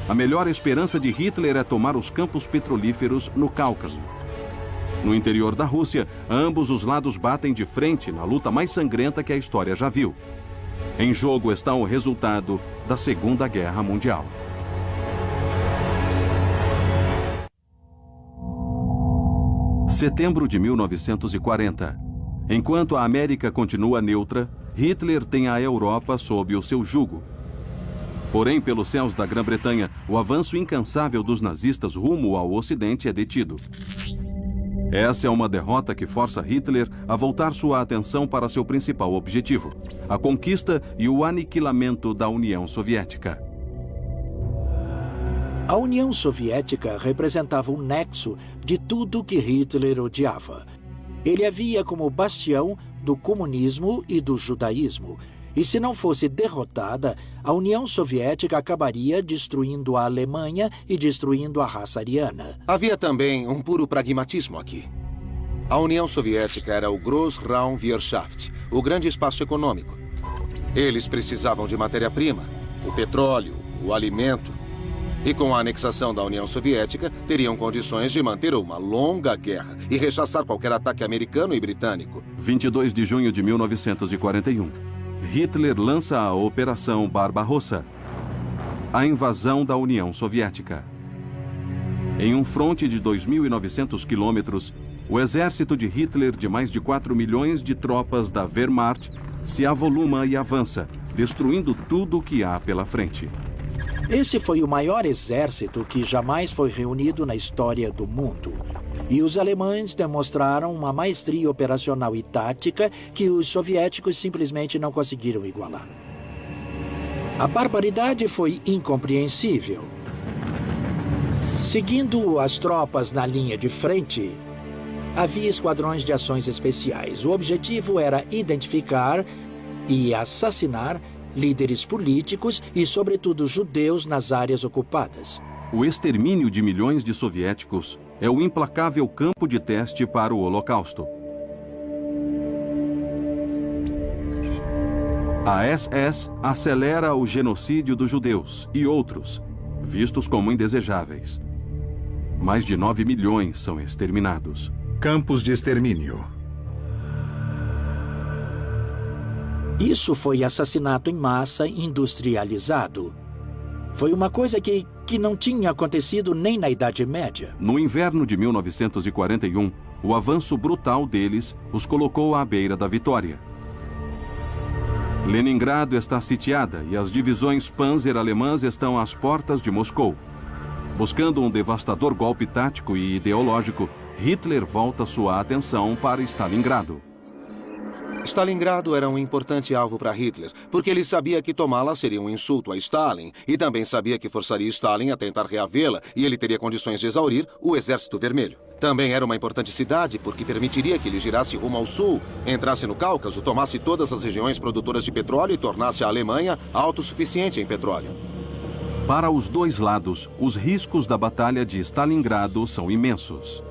a melhor esperança de Hitler é tomar os campos petrolíferos no Cáucaso. No interior da Rússia, ambos os lados batem de frente na luta mais sangrenta que a história já viu. Em jogo está o resultado da Segunda Guerra Mundial. Setembro de 1940. Enquanto a América continua neutra, Hitler tem a Europa sob o seu jugo. Porém, pelos céus da Grã-Bretanha, o avanço incansável dos nazistas rumo ao Ocidente é detido. Essa é uma derrota que força Hitler a voltar sua atenção para seu principal objetivo, a conquista e o aniquilamento da União Soviética. A União Soviética representava o nexo de tudo que Hitler odiava. Ele a via como bastião do comunismo e do judaísmo. E se não fosse derrotada, a União Soviética acabaria destruindo a Alemanha e destruindo a raça ariana. Havia também um puro pragmatismo aqui. A União Soviética era o Großraumwirtschaft, o grande espaço econômico. Eles precisavam de matéria-prima, o petróleo, o alimento. E com a anexação da União Soviética, teriam condições de manter uma longa guerra e rechaçar qualquer ataque americano e britânico. 22 de junho de 1941. Hitler lança a Operação Barbarossa, a invasão da União Soviética. Em um fronte de 2.900 quilômetros, o exército de Hitler, de mais de 4 milhões de tropas da Wehrmacht, se avoluma e avança, destruindo tudo o que há pela frente. Esse foi o maior exército que jamais foi reunido na história do mundo. E os alemães demonstraram uma maestria operacional e tática que os soviéticos simplesmente não conseguiram igualar. A barbaridade foi incompreensível. Seguindo as tropas na linha de frente, havia esquadrões de ações especiais. O objetivo era identificar e assassinar líderes políticos e, sobretudo, judeus nas áreas ocupadas. O extermínio de milhões de soviéticos é o implacável campo de teste para o Holocausto. A SS acelera o genocídio dos judeus e outros, vistos como indesejáveis. Mais de 9 milhões são exterminados. Campos de extermínio. Isso foi assassinato em massa industrializado. Foi uma coisa que não tinha acontecido nem na Idade Média. No inverno de 1941, o avanço brutal deles os colocou à beira da vitória. Leningrado está sitiada e as divisões Panzer alemãs estão às portas de Moscou. Buscando um devastador golpe tático e ideológico, Hitler volta sua atenção para Stalingrado. Stalingrado era um importante alvo para Hitler, porque ele sabia que tomá-la seria um insulto a Stalin e também sabia que forçaria Stalin a tentar reavê-la e ele teria condições de exaurir o Exército Vermelho. Também era uma importante cidade porque permitiria que ele girasse rumo ao sul, entrasse no Cáucaso, tomasse todas as regiões produtoras de petróleo e tornasse a Alemanha autossuficiente em petróleo. Para os dois lados, os riscos da Batalha de Stalingrado são imensos.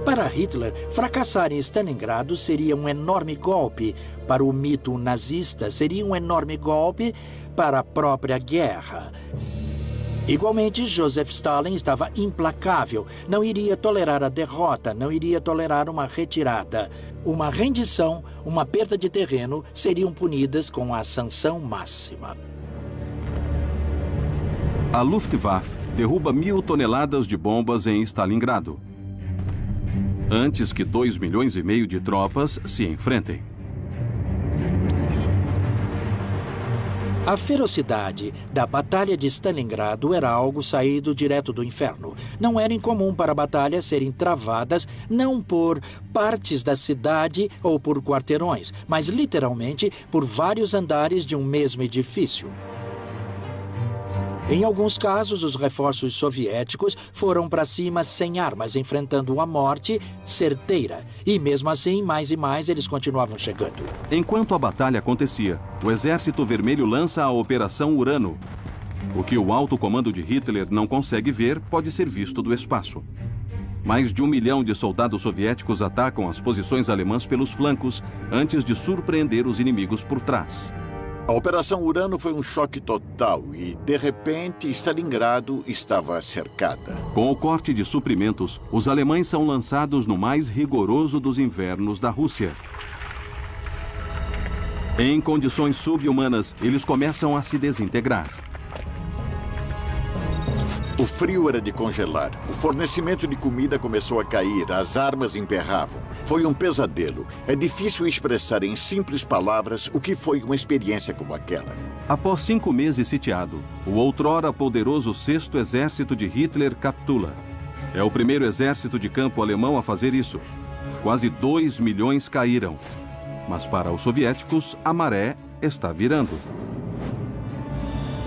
Para Hitler, fracassar em Stalingrado seria um enorme golpe para o mito nazista, seria um enorme golpe para a própria guerra. Igualmente, Joseph Stalin estava implacável, não iria tolerar a derrota, não iria tolerar uma retirada. Uma rendição, uma perda de terreno seriam punidas com a sanção máxima. A Luftwaffe derruba 1.000 toneladas de bombas em Stalingrado. antes que 2,5 milhões de tropas se enfrentem. A ferocidade da Batalha de Stalingrado era algo saído direto do inferno. Não era incomum para batalhas serem travadas não por partes da cidade ou por quarteirões, mas literalmente por vários andares de um mesmo edifício. Em alguns casos, os reforços soviéticos foram para cima sem armas, enfrentando a morte certeira. E mesmo assim, mais e mais, eles continuavam chegando. Enquanto a batalha acontecia, o Exército Vermelho lança a Operação Urano. O que o alto comando de Hitler não consegue ver pode ser visto do espaço. Mais de 1 milhão de soldados soviéticos atacam as posições alemãs pelos flancos antes de surpreender os inimigos por trás. A Operação Urano foi um choque total e, de repente, Stalingrado estava cercada. Com o corte de suprimentos, os alemães são lançados no mais rigoroso dos invernos da Rússia. Em condições subhumanas, eles começam a se desintegrar. O frio era de congelar. O fornecimento de comida começou a cair, as armas emperravam. Foi um pesadelo. É difícil expressar em simples palavras o que foi uma experiência como aquela. Após 5 meses sitiado, o outrora poderoso 6º Exército de Hitler capitula. É o primeiro exército de campo alemão a fazer isso. Quase 2 milhões caíram. Mas para os soviéticos, a maré está virando.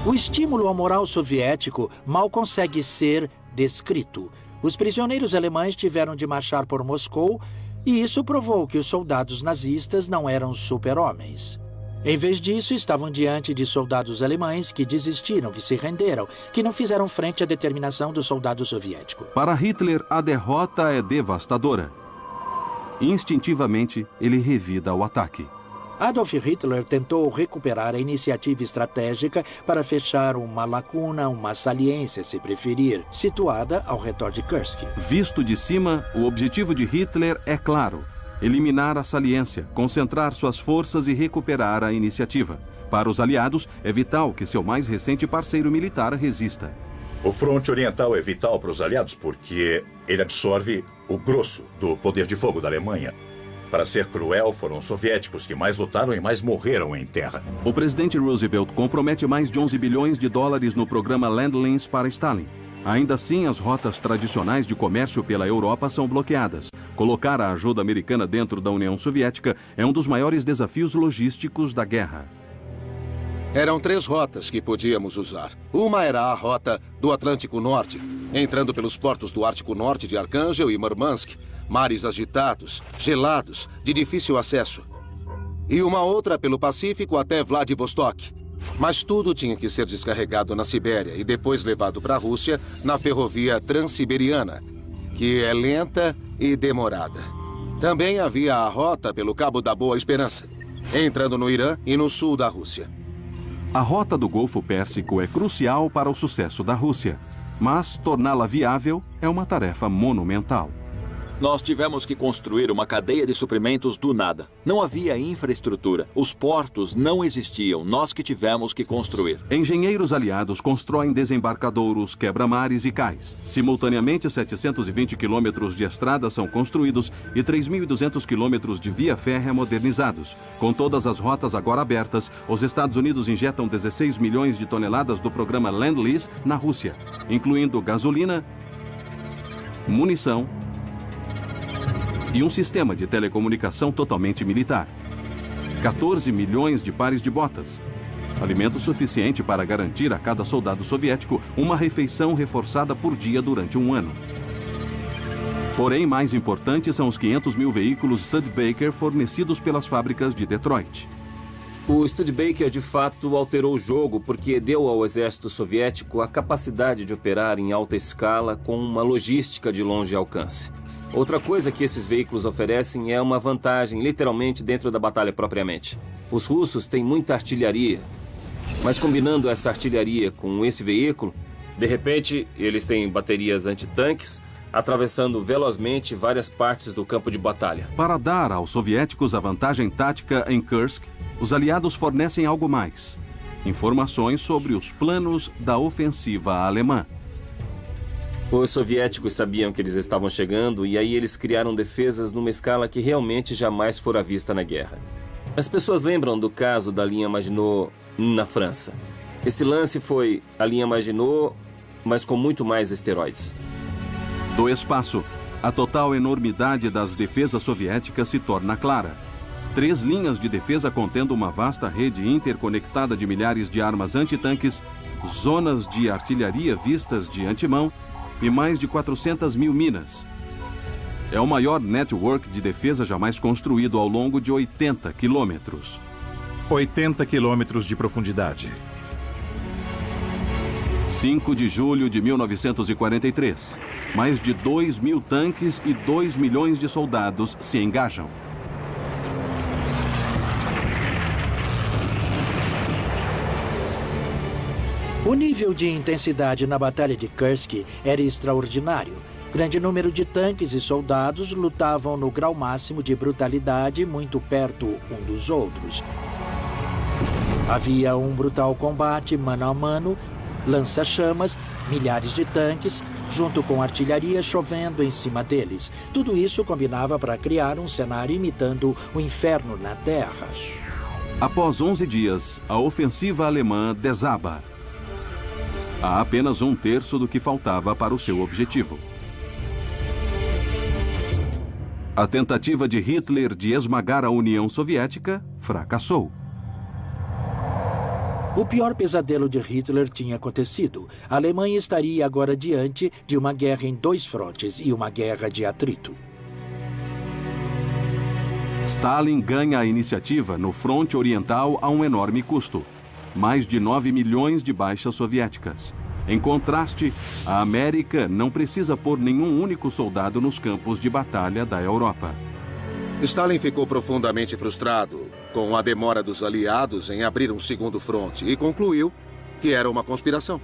O estímulo ao moral soviético mal consegue ser descrito. Os prisioneiros alemães tiveram de marchar por Moscou e isso provou que os soldados nazistas não eram super-homens. Em vez disso, estavam diante de soldados alemães que desistiram, que se renderam, que não fizeram frente à determinação do soldado soviético. Para Hitler, a derrota é devastadora. Instintivamente, ele revida o ataque. Adolf Hitler tentou recuperar a iniciativa estratégica para fechar uma lacuna, uma saliência, se preferir, situada ao redor de Kursk. Visto de cima, o objetivo de Hitler é claro: eliminar a saliência, concentrar suas forças e recuperar a iniciativa. Para os aliados, é vital que seu mais recente parceiro militar resista. O fronte oriental é vital para os aliados porque ele absorve o grosso do poder de fogo da Alemanha. Para ser cruel, foram os soviéticos que mais lutaram e mais morreram em terra. O presidente Roosevelt compromete mais de 11 bilhões de dólares no programa Lend-Lease para Stalin. Ainda assim, as rotas tradicionais de comércio pela Europa são bloqueadas. Colocar a ajuda americana dentro da União Soviética é um dos maiores desafios logísticos da guerra. Eram 3 rotas que podíamos usar. Uma era a rota do Atlântico Norte, entrando pelos portos do Ártico Norte de Arcângel e Murmansk, mares agitados, gelados, de difícil acesso. E uma outra pelo Pacífico até Vladivostok. Mas tudo tinha que ser descarregado na Sibéria e depois levado para a Rússia na ferrovia Transiberiana, que é lenta e demorada. Também havia a rota pelo Cabo da Boa Esperança, entrando no Irã e no sul da Rússia. A rota do Golfo Pérsico é crucial para o sucesso da Rússia, mas torná-la viável é uma tarefa monumental. Nós tivemos que construir uma cadeia de suprimentos do nada. Não havia infraestrutura. Os portos não existiam. Nós que tivemos que construir. Engenheiros aliados constroem desembarcadouros, quebra-mares e cais. Simultaneamente, 720 quilômetros de estradas são construídos e 3.200 quilômetros de via férrea modernizados. Com todas as rotas agora abertas, os Estados Unidos injetam 16 milhões de toneladas do programa Lend-Lease na Rússia, incluindo gasolina, munição e um sistema de telecomunicação totalmente militar. 14 milhões de pares de botas. Alimento suficiente para garantir a cada soldado soviético uma refeição reforçada por dia durante um ano. Porém, mais importantes são os 500 mil veículos Studebaker fornecidos pelas fábricas de Detroit. O Studebaker, de fato, alterou o jogo porque deu ao exército soviético a capacidade de operar em alta escala com uma logística de longe alcance. Outra coisa que esses veículos oferecem é uma vantagem, literalmente, dentro da batalha propriamente. Os russos têm muita artilharia, mas combinando essa artilharia com esse veículo, de repente, eles têm baterias antitanques, atravessando velozmente várias partes do campo de batalha. Para dar aos soviéticos a vantagem tática em Kursk, os aliados fornecem algo mais: informações sobre os planos da ofensiva alemã. Os soviéticos sabiam que eles estavam chegando e aí eles criaram defesas numa escala que realmente jamais fora vista na guerra. As pessoas lembram do caso da linha Maginot na França. Esse lance foi a linha Maginot, mas com muito mais esteroides. Do espaço, a total enormidade das defesas soviéticas se torna clara. 3 linhas de defesa contendo uma vasta rede interconectada de milhares de armas antitanques, zonas de artilharia vistas de antemão e mais de 400 mil minas. É o maior network de defesa jamais construído ao longo de 80 quilômetros. 80 quilômetros de profundidade. 5 de julho de 1943. Mais de 2.000 tanques e 2 milhões de soldados se engajam. O nível de intensidade na Batalha de Kursk era extraordinário. Grande número de tanques e soldados lutavam no grau máximo de brutalidade, muito perto um dos outros. Havia um brutal combate mano a mano, lança-chamas, milhares de tanques, junto com artilharia chovendo em cima deles. Tudo isso combinava para criar um cenário imitando o inferno na Terra. Após 11 dias, a ofensiva alemã desaba. Há apenas 1/3 do que faltava para o seu objetivo. A tentativa de Hitler de esmagar a União Soviética fracassou. O pior pesadelo de Hitler tinha acontecido. A Alemanha estaria agora diante de uma guerra em 2 frontes e uma guerra de atrito. Stalin ganha a iniciativa no fronte oriental a um enorme custo. Mais de 9 milhões de baixas soviéticas. Em contraste, a América não precisa pôr nenhum único soldado nos campos de batalha da Europa. Stalin ficou profundamente frustrado com a demora dos aliados em abrir um segundo fronte e concluiu que era uma conspiração.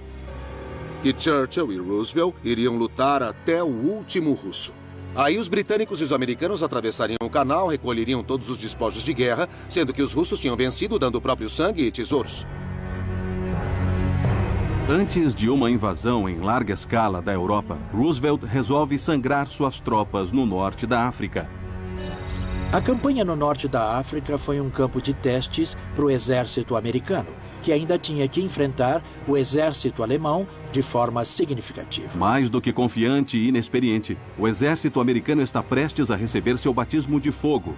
Que Churchill e Roosevelt iriam lutar até o último russo. Aí os britânicos e os americanos atravessariam o canal, recolheriam todos os despojos de guerra, sendo que os russos tinham vencido dando o próprio sangue e tesouros. Antes de uma invasão em larga escala da Europa, Roosevelt resolve sangrar suas tropas no norte da África. A campanha no norte da África foi um campo de testes para o exército americano, que ainda tinha que enfrentar o exército alemão de forma significativa. Mais do que confiante e inexperiente, o exército americano está prestes a receber seu batismo de fogo,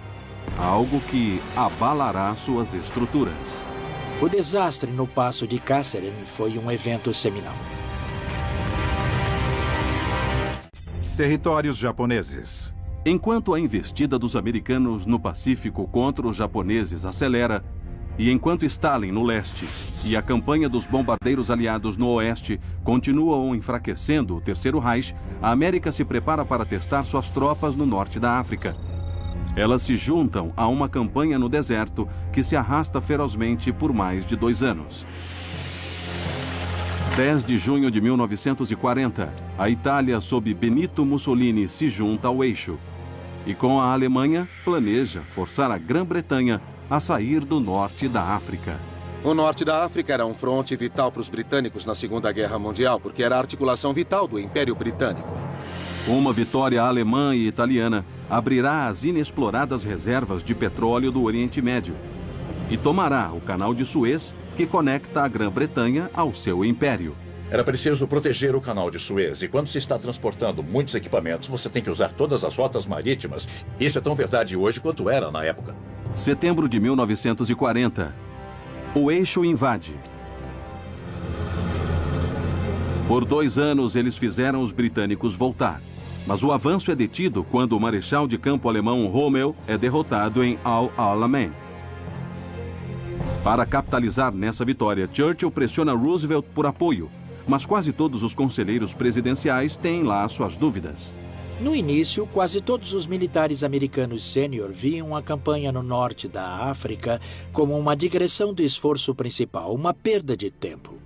algo que abalará suas estruturas. O desastre no Passo de Kasserine foi um evento seminal. Territórios japoneses. Enquanto a investida dos americanos no Pacífico contra os japoneses acelera, e enquanto Stalin no leste e a campanha dos bombardeiros aliados no oeste continuam enfraquecendo o Terceiro Reich, a América se prepara para testar suas tropas no norte da África. Elas se juntam a uma campanha no deserto que se arrasta ferozmente por mais de 2 anos. 10 de junho de 1940, a Itália, sob Benito Mussolini, se junta ao eixo. E com a Alemanha, planeja forçar a Grã-Bretanha a sair do norte da África. O norte da África era um fronte vital para os britânicos na Segunda Guerra Mundial, porque era a articulação vital do Império Britânico. Uma vitória alemã e italiana abrirá as inexploradas reservas de petróleo do Oriente Médio e tomará o canal de Suez, que conecta a Grã-Bretanha ao seu império. Era preciso proteger o canal de Suez, e quando se está transportando muitos equipamentos, você tem que usar todas as rotas marítimas. Isso é tão verdade hoje quanto era na época. Setembro de 1940. O eixo invade. Por 2 anos, eles fizeram os britânicos voltar. Mas o avanço é detido quando o marechal de campo alemão Rommel é derrotado em Al-Alamein. Para capitalizar nessa vitória, Churchill pressiona Roosevelt por apoio, mas quase todos os conselheiros presidenciais têm lá suas dúvidas. No início, quase todos os militares americanos sênior viam a campanha no norte da África como uma digressão do esforço principal, uma perda de tempo.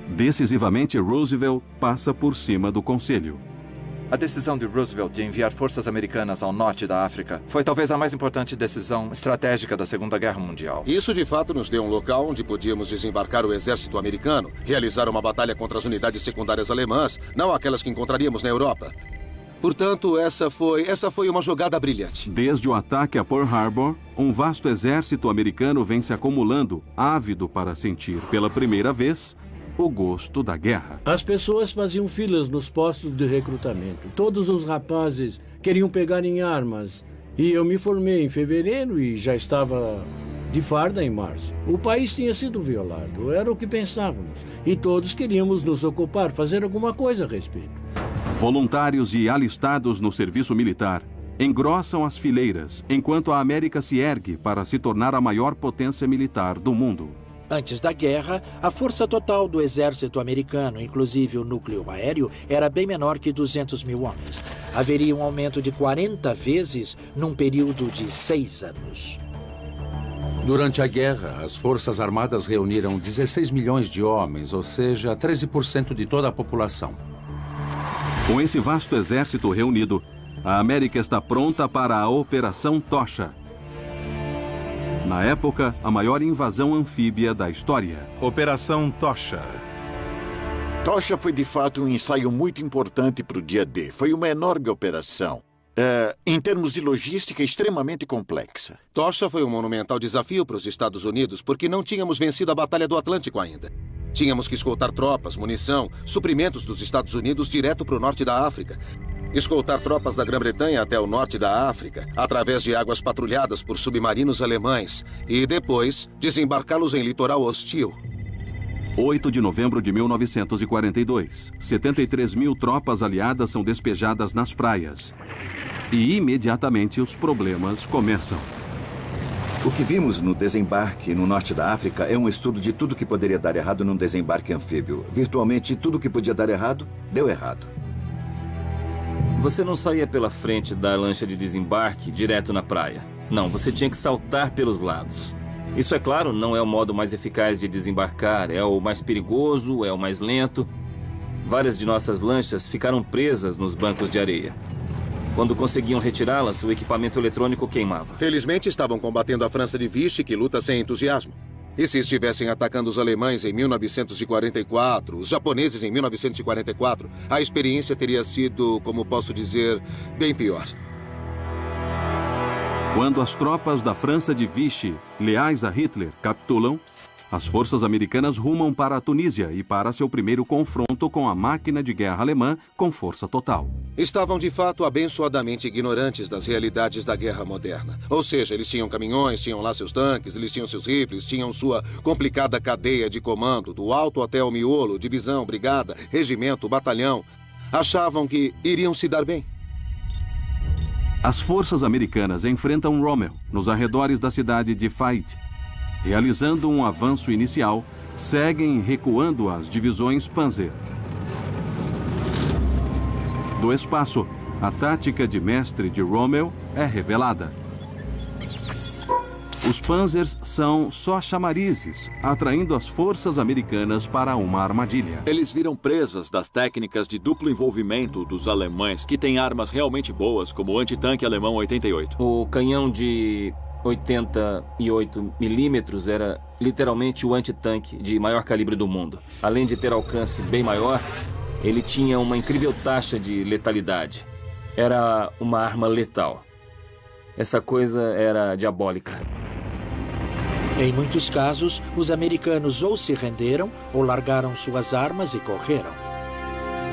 Decisivamente, Roosevelt passa por cima do conselho. A decisão de Roosevelt de enviar forças americanas ao norte da África foi talvez a mais importante decisão estratégica da Segunda Guerra Mundial. Isso, de fato, nos deu um local onde podíamos desembarcar o exército americano, realizar uma batalha contra as unidades secundárias alemãs, não aquelas que encontraríamos na Europa. Portanto, essa foi uma jogada brilhante. Desde o ataque a Pearl Harbor, um vasto exército americano vem se acumulando, ávido para sentir pela primeira vez o gosto da guerra. As pessoas faziam filas nos postos de recrutamento. Todos os rapazes queriam pegar em armas. E eu me formei em fevereiro e já estava de farda em março. O país tinha sido violado, era o que pensávamos. E todos queríamos nos ocupar, fazer alguma coisa a respeito. Voluntários e alistados no serviço militar engrossam as fileiras, enquanto a América se ergue para se tornar a maior potência militar do mundo. Antes da guerra, a força total do exército americano, inclusive o núcleo aéreo, era bem menor que 200 mil homens. Haveria um aumento de 40 vezes num período de 6 anos. Durante a guerra, as Forças Armadas reuniram 16 milhões de homens, ou seja, 13% de toda a população. Com esse vasto exército reunido, a América está pronta para a Operação Tocha. Na época, a maior invasão anfíbia da história. Operação Tocha. Tocha foi de fato um ensaio muito importante para o dia D. Foi uma enorme operação. Em termos de logística, extremamente complexa. Tocha foi um monumental desafio para os Estados Unidos porque não tínhamos vencido a Batalha do Atlântico ainda. Tínhamos que escoltar tropas, munição, suprimentos dos Estados Unidos direto para o norte da África. Escoltar tropas da Grã-Bretanha até o norte da África, através de águas patrulhadas por submarinos alemães, e depois desembarcá-los em litoral hostil. 8 de novembro de 1942, 73 mil tropas aliadas são despejadas nas praias. E imediatamente os problemas começam. O que vimos no desembarque no norte da África é um estudo de tudo que poderia dar errado num desembarque anfíbio. Virtualmente tudo que podia dar errado, deu errado. Você não saía pela frente da lancha de desembarque direto na praia. Não, você tinha que saltar pelos lados. Isso, é claro, não é o modo mais eficaz de desembarcar. É o mais perigoso, é o mais lento. Várias de nossas lanchas ficaram presas nos bancos de areia. Quando conseguiam retirá-las, o equipamento eletrônico queimava. Felizmente, estavam combatendo a França de Vichy, que luta sem entusiasmo. E se estivessem atacando os alemães em 1944, os japoneses em 1944, a experiência teria sido, como posso dizer, bem pior. Quando as tropas da França de Vichy, leais a Hitler, capitulam, as forças americanas rumam para a Tunísia e para seu primeiro confronto com a máquina de guerra alemã com força total. Estavam, de fato, abençoadamente ignorantes das realidades da guerra moderna. Ou seja, eles tinham caminhões, tinham lá seus tanques, eles tinham seus rifles, tinham sua complicada cadeia de comando, do alto até o miolo, divisão, brigada, regimento, batalhão. Achavam que iriam se dar bem. As forças americanas enfrentam Rommel nos arredores da cidade de Faid. Realizando um avanço inicial, seguem recuando as divisões Panzer. Do espaço, a tática de mestre de Rommel é revelada. Os Panzers são só chamarizes, atraindo as forças americanas para uma armadilha. Eles viram presas das técnicas de duplo envolvimento dos alemães, que têm armas realmente boas, como o antitanque alemão 88. O canhão de 88 milímetros era literalmente o antitanque de maior calibre do mundo. Além de ter alcance bem maior, ele tinha uma incrível taxa de letalidade. Era uma arma letal. Essa coisa era diabólica. Em muitos casos, os americanos ou se renderam ou largaram suas armas e correram.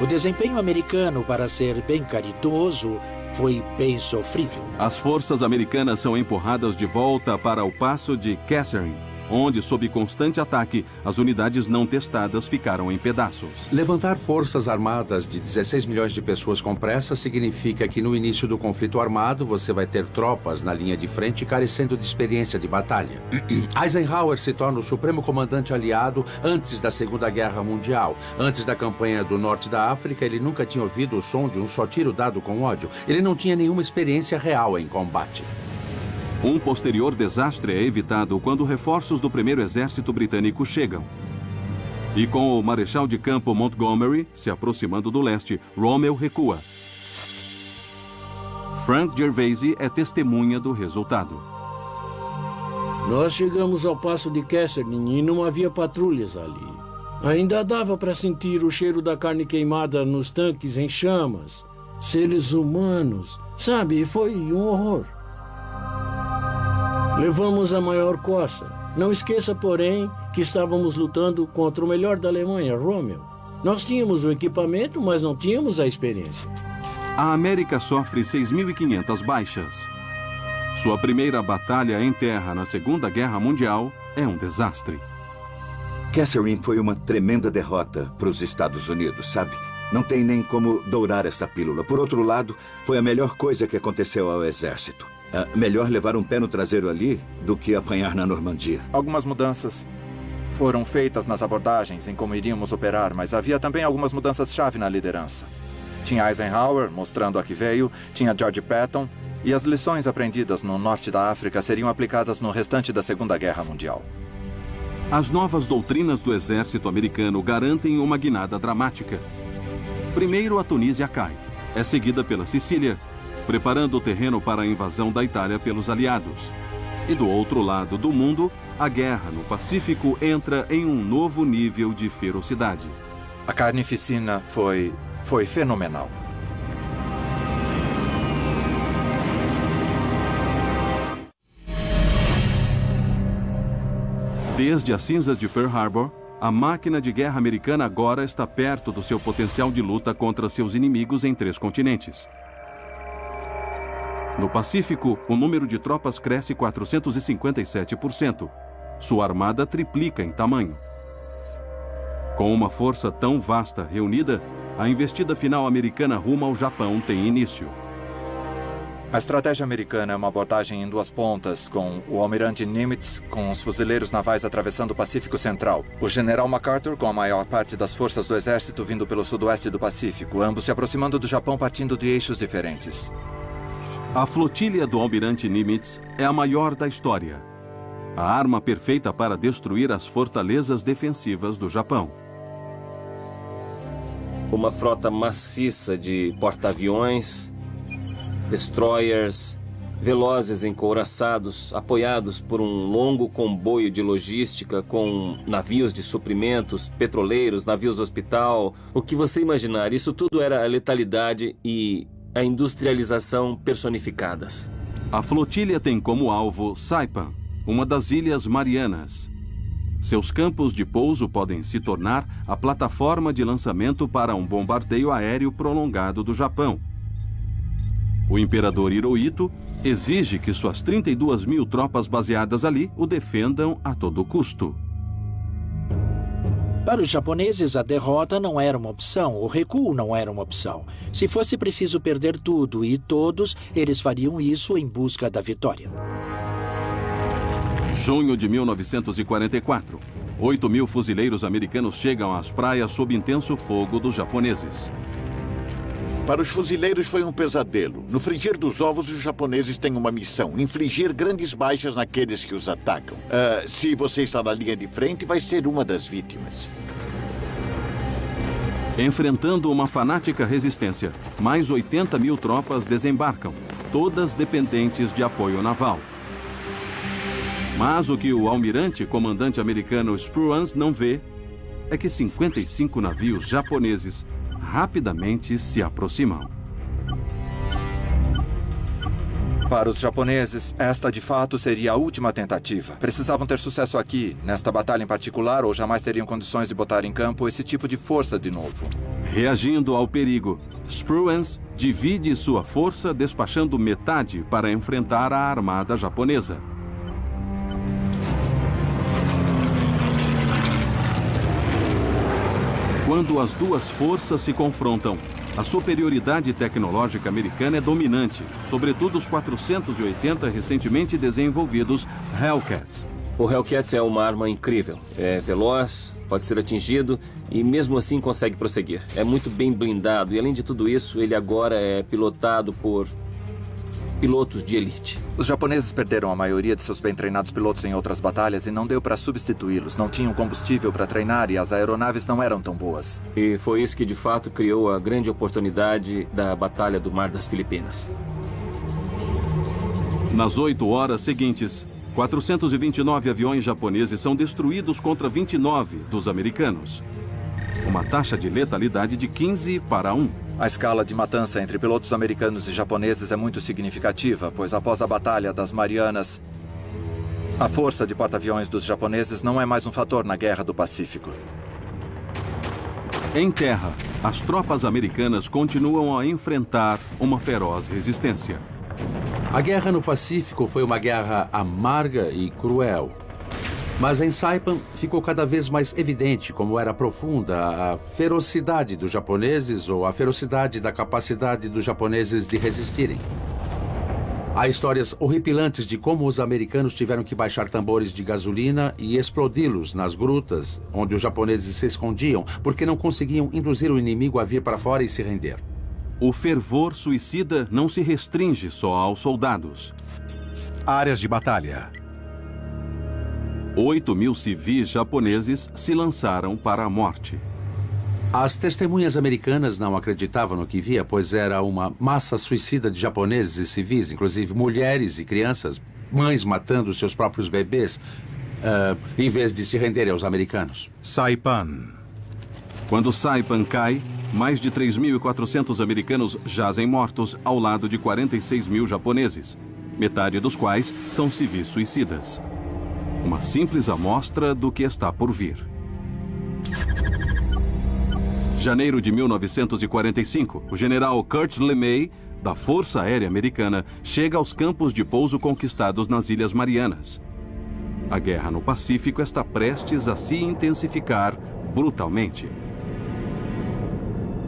O desempenho americano, para ser bem caridoso, foi bem sofrível. As forças americanas são empurradas de volta para o passo de Kasserine, onde, sob constante ataque, as unidades não testadas ficaram em pedaços. Levantar forças armadas de 16 milhões de pessoas com pressa significa que no início do conflito armado você vai ter tropas na linha de frente carecendo de experiência de batalha. Eisenhower se torna o supremo comandante aliado antes da Segunda Guerra Mundial. Antes da campanha do norte da África, ele nunca tinha ouvido o som de um só tiro dado com ódio. Ele não tinha nenhuma experiência real em combate. Um posterior desastre é evitado quando reforços do primeiro exército britânico chegam. E com o marechal de campo Montgomery se aproximando do leste, Rommel recua. Frank Gervaisi é testemunha do resultado. Nós chegamos ao passo de Kesselring e não havia patrulhas ali. Ainda dava para sentir o cheiro da carne queimada nos tanques em chamas. Seres humanos, sabe, foi um horror. Levamos a maior coça. Não esqueça, porém, que estávamos lutando contra o melhor da Alemanha, Rommel. Nós tínhamos o equipamento, mas não tínhamos a experiência. A América sofre 6.500 baixas. Sua primeira batalha em terra na Segunda Guerra Mundial é um desastre. Kesselring foi uma tremenda derrota para os Estados Unidos, sabe? Não tem nem como dourar essa pílula. Por outro lado, foi a melhor coisa que aconteceu ao exército. Melhor levar um pé no traseiro ali do que apanhar na Normandia. Algumas mudanças foram feitas nas abordagens em como iríamos operar, mas havia também algumas mudanças-chave na liderança. Tinha Eisenhower, mostrando a que veio, tinha George Patton, e as lições aprendidas no norte da África seriam aplicadas no restante da Segunda Guerra Mundial. As novas doutrinas do exército americano garantem uma guinada dramática. Primeiro, a Tunísia cai. É seguida pela Sicília, preparando o terreno para a invasão da Itália pelos aliados. E do outro lado do mundo, a guerra no Pacífico entra em um novo nível de ferocidade. A carnificina foi fenomenal. Desde as cinzas de Pearl Harbor, a máquina de guerra americana agora está perto do seu potencial de luta contra seus inimigos em 3 continentes. No Pacífico, o número de tropas cresce 457%. Sua armada triplica em tamanho. Com uma força tão vasta reunida, a investida final americana rumo ao Japão tem início. A estratégia americana é uma abordagem em 2 pontas, com o almirante Nimitz com os fuzileiros navais atravessando o Pacífico Central, o general MacArthur com a maior parte das forças do exército vindo pelo sudoeste do Pacífico, ambos se aproximando do Japão partindo de eixos diferentes. A flotilha do almirante Nimitz é a maior da história. A arma perfeita para destruir as fortalezas defensivas do Japão. Uma frota maciça de porta-aviões, destroyers, velozes encouraçados, apoiados por um longo comboio de logística com navios de suprimentos, petroleiros, navios hospital. O que você imaginar, isso tudo era a letalidade e a industrialização personificadas. A flotilha tem como alvo Saipan, uma das Ilhas Marianas. Seus campos de pouso podem se tornar a plataforma de lançamento para um bombardeio aéreo prolongado do Japão. O imperador Hirohito exige que suas 32.000 tropas baseadas ali o defendam a todo custo. Para os japoneses, a derrota não era uma opção, o recuo não era uma opção. Se fosse preciso perder tudo e todos, eles fariam isso em busca da vitória. Junho de 1944. 8.000 fuzileiros americanos chegam às praias sob intenso fogo dos japoneses. Para os fuzileiros foi um pesadelo. No frigir dos ovos, os japoneses têm uma missão: infligir grandes baixas naqueles que os atacam. Se você está na linha de frente, vai ser uma das vítimas. Enfrentando uma fanática resistência, mais 80.000 tropas desembarcam, todas dependentes de apoio naval. Mas o que o almirante comandante americano Spruance não vê é que 55 navios japoneses rapidamente se aproximam. Para os japoneses, esta de fato seria a última tentativa. Precisavam ter sucesso aqui, nesta batalha em particular, ou jamais teriam condições de botar em campo esse tipo de força de novo. Reagindo ao perigo, Spruance divide sua força despachando metade para enfrentar a armada japonesa. Quando as duas forças se confrontam, a superioridade tecnológica americana é dominante, sobretudo os 480 recentemente desenvolvidos Hellcats. O Hellcat é uma arma incrível. É veloz, pode ser atingido e mesmo assim consegue prosseguir. É muito bem blindado e, além de tudo isso, ele agora é pilotado por pilotos de elite. Os japoneses perderam a maioria de seus bem treinados pilotos em outras batalhas e não deu para substituí-los. Não tinham combustível para treinar e as aeronaves não eram tão boas. E foi isso que, de fato, criou a grande oportunidade da Batalha do Mar das Filipinas. Nas 8 horas seguintes, 429 aviões japoneses são destruídos contra 29 dos americanos. Uma taxa de letalidade de 15-1. A escala de matança entre pilotos americanos e japoneses é muito significativa, pois após a Batalha das Marianas, a força de porta-aviões dos japoneses não é mais um fator na Guerra do Pacífico. Em terra, as tropas americanas continuam a enfrentar uma feroz resistência. A guerra no Pacífico foi uma guerra amarga e cruel. Mas em Saipan ficou cada vez mais evidente como era profunda a ferocidade dos japoneses ou a ferocidade da capacidade dos japoneses de resistirem. Há histórias horripilantes de como os americanos tiveram que baixar tambores de gasolina e explodi-los nas grutas onde os japoneses se escondiam porque não conseguiam induzir o inimigo a vir para fora e se render. O fervor suicida não se restringe só aos soldados. Áreas de batalha. 8.000 civis japoneses se lançaram para a morte. As testemunhas americanas não acreditavam no que via, pois era uma massa suicida de japoneses e civis, inclusive mulheres e crianças, mães matando seus próprios bebês, em vez de se renderem aos americanos. Saipan. Quando Saipan cai, mais de 3.400 americanos jazem mortos ao lado de 46.000 japoneses, metade dos quais são civis suicidas. Uma simples amostra do que está por vir. Janeiro de 1945, o general Kurt LeMay, da Força Aérea Americana, chega aos campos de pouso conquistados nas Ilhas Marianas. A guerra no Pacífico está prestes a se intensificar brutalmente.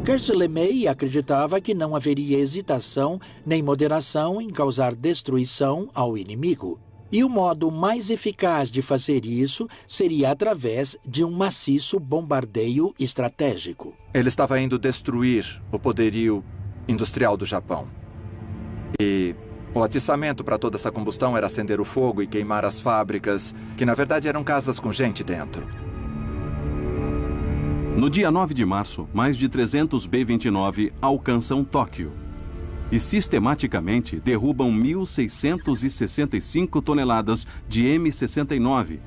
Kurt LeMay acreditava que não haveria hesitação nem moderação em causar destruição ao inimigo. E o modo mais eficaz de fazer isso seria através de um maciço bombardeio estratégico. Ele estava indo destruir o poderio industrial do Japão. E o atiçamento para toda essa combustão era acender o fogo e queimar as fábricas, que na verdade eram casas com gente dentro. No dia 9 de março, mais de 300 B-29 alcançam Tóquio e sistematicamente derrubam 1.665 toneladas de M69,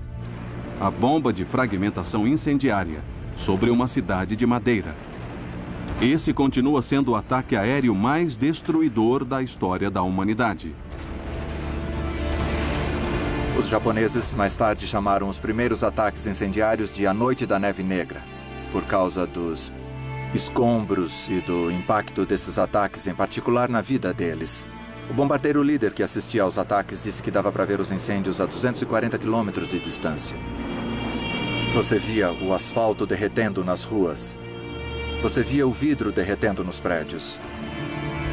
a bomba de fragmentação incendiária, sobre uma cidade de madeira. Esse continua sendo o ataque aéreo mais destruidor da história da humanidade. Os japoneses mais tarde chamaram os primeiros ataques incendiários de A Noite da Neve Negra, por causa dos escombros e do impacto desses ataques, em particular na vida deles. O bombardeiro líder que assistia aos ataques disse que dava para ver os incêndios a 240 quilômetros de distância. Você via o asfalto derretendo nas ruas. Você via o vidro derretendo nos prédios.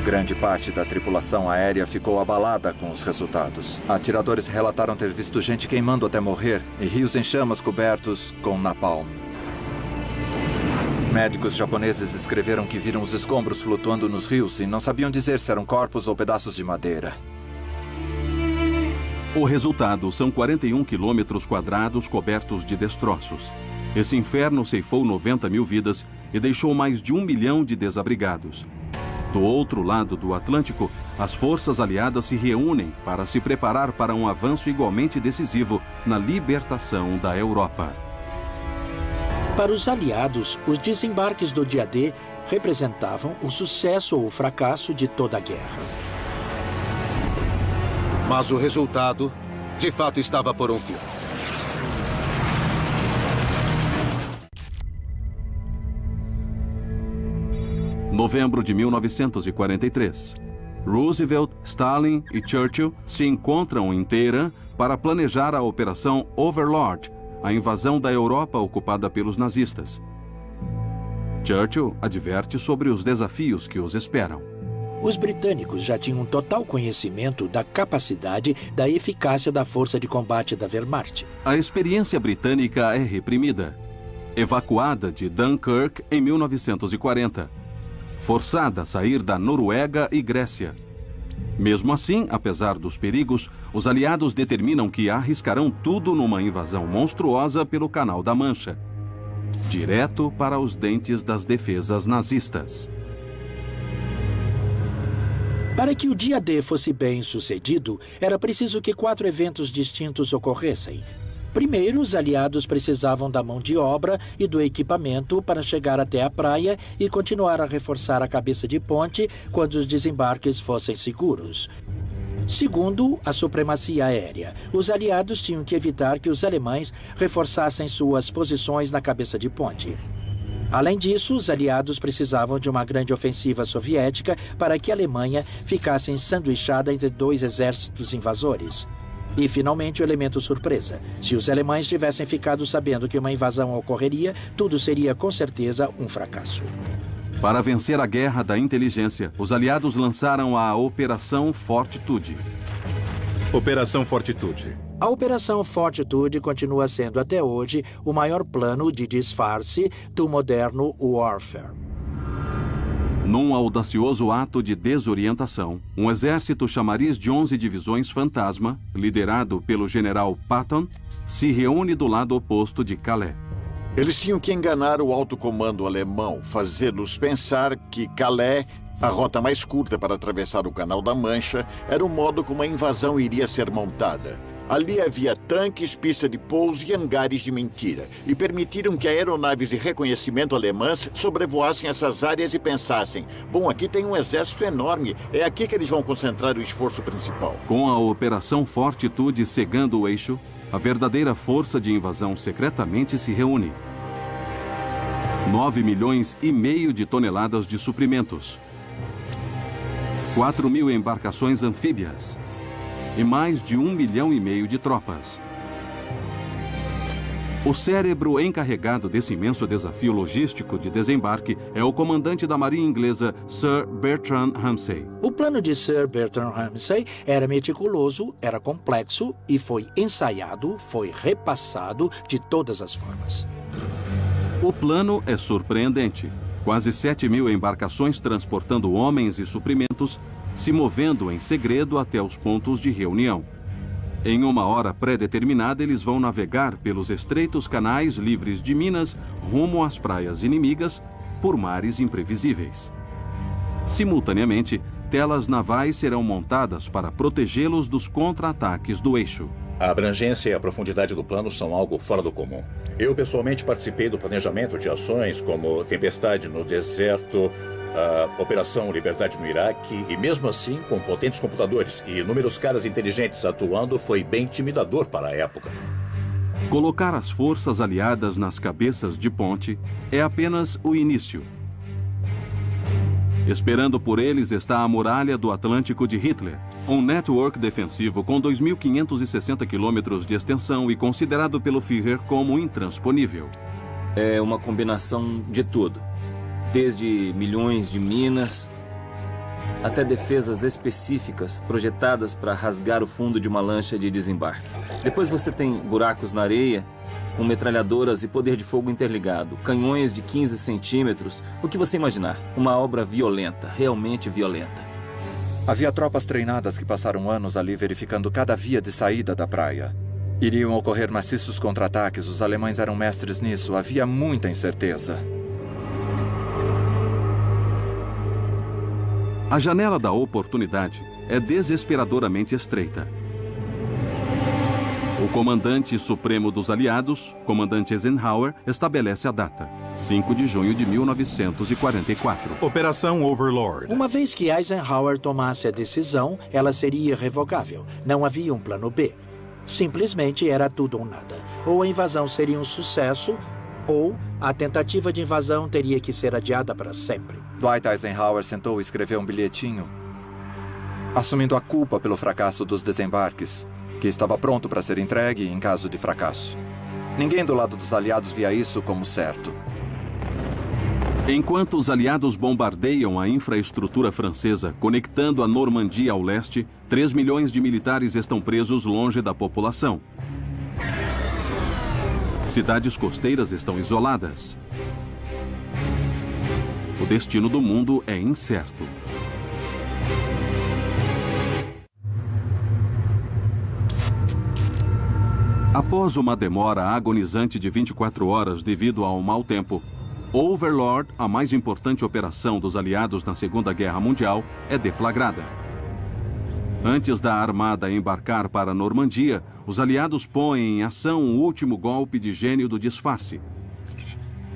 Grande parte da tripulação aérea ficou abalada com os resultados. Atiradores relataram ter visto gente queimando até morrer e rios em chamas cobertos com napalm. Médicos japoneses escreveram que viram os escombros flutuando nos rios e não sabiam dizer se eram corpos ou pedaços de madeira. O resultado são 41 quilômetros quadrados cobertos de destroços. Esse inferno ceifou 90.000 vidas e deixou mais de 1 milhão de desabrigados. Do outro lado do Atlântico, as forças aliadas se reúnem para se preparar para um avanço igualmente decisivo na libertação da Europa. Para os aliados, os desembarques do dia D representavam o sucesso ou o fracasso de toda a guerra. Mas o resultado, de fato, estava por um fio. Novembro de 1943. Roosevelt, Stalin e Churchill se encontram em Teherã para planejar a Operação Overlord, a invasão da Europa ocupada pelos nazistas. Churchill adverte sobre os desafios que os esperam. Os britânicos já tinham total conhecimento da capacidade, da eficácia da força de combate da Wehrmacht. A experiência britânica é reprimida. Evacuada de Dunkirk em 1940. Forçada a sair da Noruega e Grécia. Mesmo assim, apesar dos perigos, os aliados determinam que arriscarão tudo numa invasão monstruosa pelo Canal da Mancha, direto para os dentes das defesas nazistas. Para que o dia D fosse bem sucedido, era preciso que 4 eventos distintos ocorressem. Primeiro, os aliados precisavam da mão de obra e do equipamento para chegar até a praia e continuar a reforçar a cabeça de ponte quando os desembarques fossem seguros. Segundo, a supremacia aérea. Os aliados tinham que evitar que os alemães reforçassem suas posições na cabeça de ponte. Além disso, os aliados precisavam de uma grande ofensiva soviética para que a Alemanha ficasse ensanduichada entre 2 exércitos invasores. E, finalmente, o elemento surpresa. Se os alemães tivessem ficado sabendo que uma invasão ocorreria, tudo seria, com certeza, um fracasso. Para vencer a guerra da inteligência, os aliados lançaram a Operação Fortitude. Operação Fortitude. A Operação Fortitude continua sendo até hoje o maior plano de disfarce do moderno warfare. Num audacioso ato de desorientação, um exército chamariz de 11 divisões fantasma, liderado pelo general Patton, se reúne do lado oposto de Calais. Eles tinham que enganar o alto comando alemão, fazê-los pensar que Calais, a rota mais curta para atravessar o Canal da Mancha, era o modo como a invasão iria ser montada. Ali havia tanques, pista de pouso e hangares de mentira. E permitiram que aeronaves de reconhecimento alemãs sobrevoassem essas áreas e pensassem: bom, aqui tem um exército enorme, é aqui que eles vão concentrar o esforço principal. Com a Operação Fortitude cegando o eixo, a verdadeira força de invasão secretamente se reúne. 9,5 milhões de toneladas de suprimentos, 4.000 embarcações anfíbias e mais de 1,5 milhão de tropas. O cérebro encarregado desse imenso desafio logístico de desembarque é o comandante da Marinha Inglesa, Sir Bertrand Ramsay. O plano de Sir Bertrand Ramsay era meticuloso, era complexo e foi ensaiado, foi repassado de todas as formas. O plano é surpreendente. Quase 7.000 embarcações transportando homens e suprimentos, se movendo em segredo até os pontos de reunião. Em uma hora pré-determinada, eles vão navegar pelos estreitos canais livres de minas rumo às praias inimigas por mares imprevisíveis. Simultaneamente, telas navais serão montadas para protegê-los dos contra-ataques do eixo. A abrangência e a profundidade do plano são algo fora do comum. Eu, pessoalmente, participei do planejamento de ações como Tempestade no Deserto, a Operação Liberdade no Iraque, e mesmo assim, com potentes computadores e inúmeros caras inteligentes atuando, foi bem intimidador para a época. Colocar as forças aliadas nas cabeças de ponte é apenas o início. Esperando por eles está a Muralha do Atlântico de Hitler, um network defensivo com 2.560 quilômetros de extensão e considerado pelo Führer como intransponível. É uma combinação de tudo. Desde milhões de minas até defesas específicas projetadas para rasgar o fundo de uma lancha de desembarque. Depois você tem buracos na areia, com metralhadoras e poder de fogo interligado, canhões de 15 centímetros, o que você imaginar. Uma obra violenta, realmente violenta. Havia tropas treinadas que passaram anos ali verificando cada via de saída da praia. Iriam ocorrer maciços contra-ataques, os alemães eram mestres nisso, havia muita incerteza. A janela da oportunidade é desesperadoramente estreita. O comandante supremo dos aliados, comandante Eisenhower, estabelece a data, 5 de junho de 1944. Operação Overlord. Uma vez que Eisenhower tomasse a decisão, ela seria irrevogável. Não havia um plano B. Simplesmente era tudo ou nada. Ou a invasão seria um sucesso, ou a tentativa de invasão teria que ser adiada para sempre. Dwight Eisenhower sentou e escreveu um bilhetinho, assumindo a culpa pelo fracasso dos desembarques, que estava pronto para ser entregue em caso de fracasso. Ninguém do lado dos aliados via isso como certo. Enquanto os aliados bombardeiam a infraestrutura francesa, conectando a Normandia ao leste, 3 milhões de militares estão presos longe da população. Cidades costeiras estão isoladas. O destino do mundo é incerto. Após uma demora agonizante de 24 horas devido ao mau tempo, Overlord, a mais importante operação dos aliados na Segunda Guerra Mundial, é deflagrada. Antes da armada embarcar para a Normandia, os aliados põem em ação o último golpe de gênio do disfarce.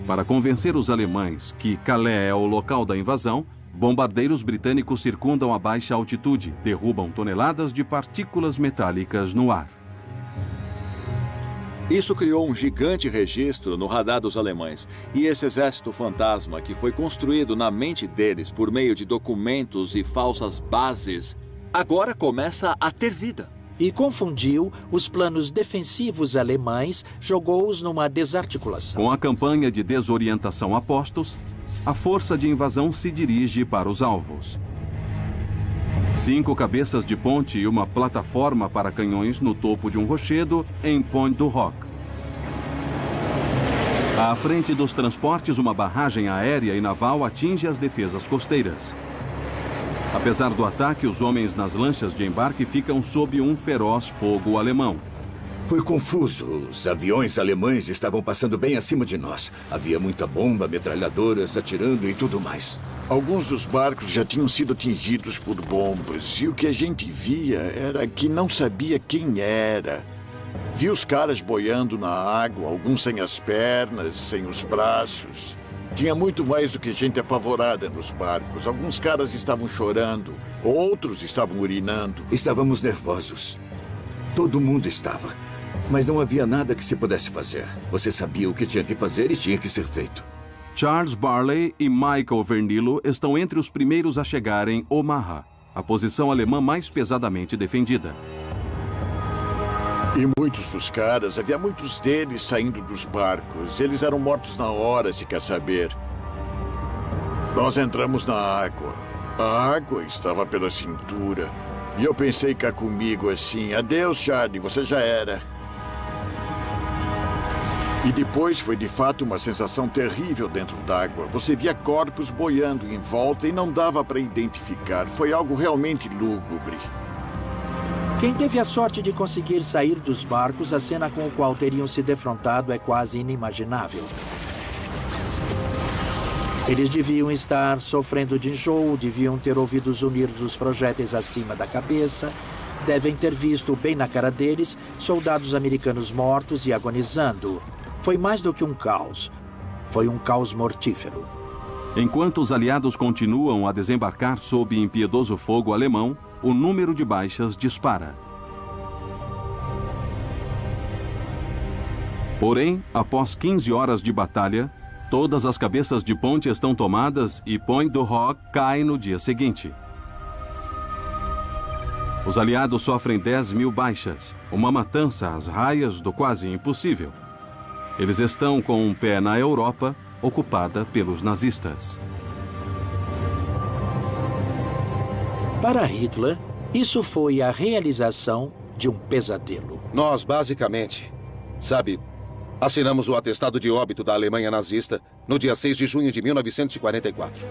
Para convencer os alemães que Calais é o local da invasão, bombardeiros britânicos circundam a baixa altitude, derrubam toneladas de partículas metálicas no ar. Isso criou um gigante registro no radar dos alemães. E esse exército fantasma, que foi construído na mente deles por meio de documentos e falsas bases, agora começa a ter vida. E confundiu os planos defensivos alemães, jogou-os numa desarticulação. Com a campanha de desorientação a postos, a força de invasão se dirige para os alvos. 5 cabeças de ponte e uma plataforma para canhões no topo de um rochedo em Pointe du Hoc. À frente dos transportes, uma barragem aérea e naval atinge as defesas costeiras. Apesar do ataque, os homens nas lanchas de embarque ficam sob um feroz fogo alemão. Foi confuso. Os aviões alemães estavam passando bem acima de nós. Havia muita bomba, metralhadoras atirando e tudo mais. Alguns dos barcos já tinham sido atingidos por bombas. E o que a gente via era que não sabia quem era. Vi os caras boiando na água, alguns sem as pernas, sem os braços. Tinha muito mais do que gente apavorada nos barcos. Alguns caras estavam chorando, outros estavam urinando. Estávamos nervosos. Todo mundo estava. Mas não havia nada que se pudesse fazer. Você sabia o que tinha que fazer e tinha que ser feito. Charles Barley e Michael Vernillo estão entre os primeiros a chegar em Omaha, a posição alemã mais pesadamente defendida. E muitos dos caras, havia muitos deles saindo dos barcos. Eles eram mortos na hora, se quer saber. Nós entramos na água. A água estava pela cintura. E eu pensei cá comigo assim, adeus, Charlie, você já era. E depois foi de fato uma sensação terrível dentro d'água. Você via corpos boiando em volta e não dava para identificar. Foi algo realmente lúgubre. Quem teve a sorte de conseguir sair dos barcos, a cena com a qual teriam se defrontado é quase inimaginável. Eles deviam estar sofrendo de enjoo, deviam ter ouvido zunir dos projéteis acima da cabeça, devem ter visto bem na cara deles soldados americanos mortos e agonizando. Foi mais do que um caos. Foi um caos mortífero. Enquanto os aliados continuam a desembarcar sob impiedoso fogo alemão, o número de baixas dispara. Porém, após 15 horas de batalha, todas as cabeças de ponte estão tomadas e Pointe du Hoc cai no dia seguinte. Os aliados sofrem 10.000 baixas, uma matança às raias do quase impossível. Eles estão com um pé na Europa, ocupada pelos nazistas. Para Hitler, isso foi a realização de um pesadelo. Nós, basicamente, assinamos o atestado de óbito da Alemanha nazista no dia 6 de junho de 1944.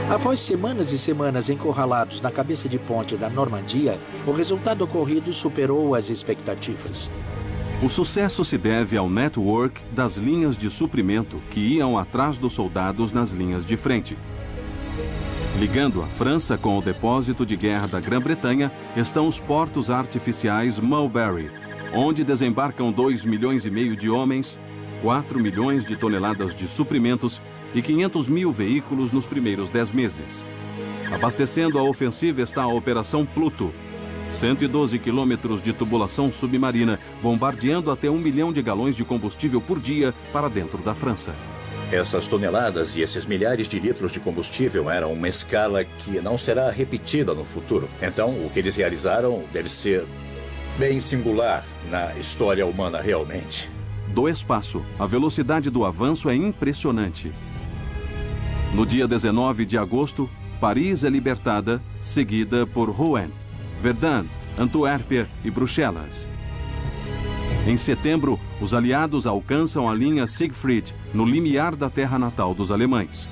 Após semanas e semanas encurralados na cabeça de ponte da Normandia, o resultado ocorrido superou as expectativas. O sucesso se deve ao network das linhas de suprimento que iam atrás dos soldados nas linhas de frente. Ligando a França com o depósito de guerra da Grã-Bretanha estão os portos artificiais Mulberry, onde desembarcam 2,5 milhões de homens, 4 milhões de toneladas de suprimentos e 500.000 veículos nos primeiros 10 meses. Abastecendo a ofensiva está a Operação Pluto, 112 quilômetros de tubulação submarina, bombardeando até 1 milhão de galões de combustível por dia para dentro da França. Essas toneladas e esses milhares de litros de combustível eram uma escala que não será repetida no futuro. Então, o que eles realizaram deve ser bem singular na história humana realmente. Do espaço, a velocidade do avanço é impressionante. No dia 19 de agosto, Paris é libertada, seguida por Rouen, Verdun, Antuérpia e Bruxelas. Em setembro, os aliados alcançam a linha Siegfried, no limiar da terra natal dos alemães.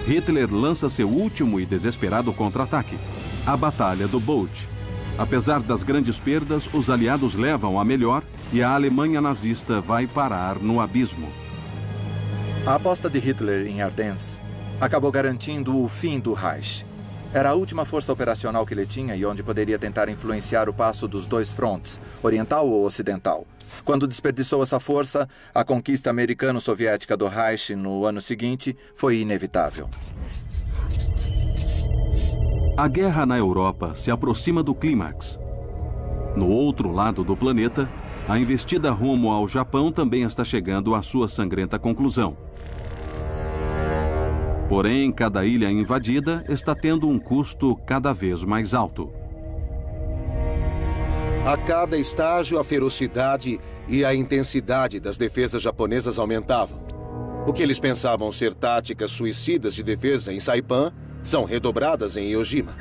Hitler lança seu último e desesperado contra-ataque, a Batalha do Bulge. Apesar das grandes perdas, os aliados levam a melhor e a Alemanha nazista vai parar no abismo. A aposta de Hitler em Ardennes acabou garantindo o fim do Reich. Era a última força operacional que ele tinha e onde poderia tentar influenciar o passo dos dois frontes, oriental ou ocidental. Quando desperdiçou essa força, a conquista americano-soviética do Reich no ano seguinte foi inevitável. A guerra na Europa se aproxima do clímax. No outro lado do planeta, a investida rumo ao Japão também está chegando à sua sangrenta conclusão. Porém, cada ilha invadida está tendo um custo cada vez mais alto. A cada estágio, a ferocidade e a intensidade das defesas japonesas aumentavam. O que eles pensavam ser táticas suicidas de defesa em Saipan são redobradas em Iwo Jima.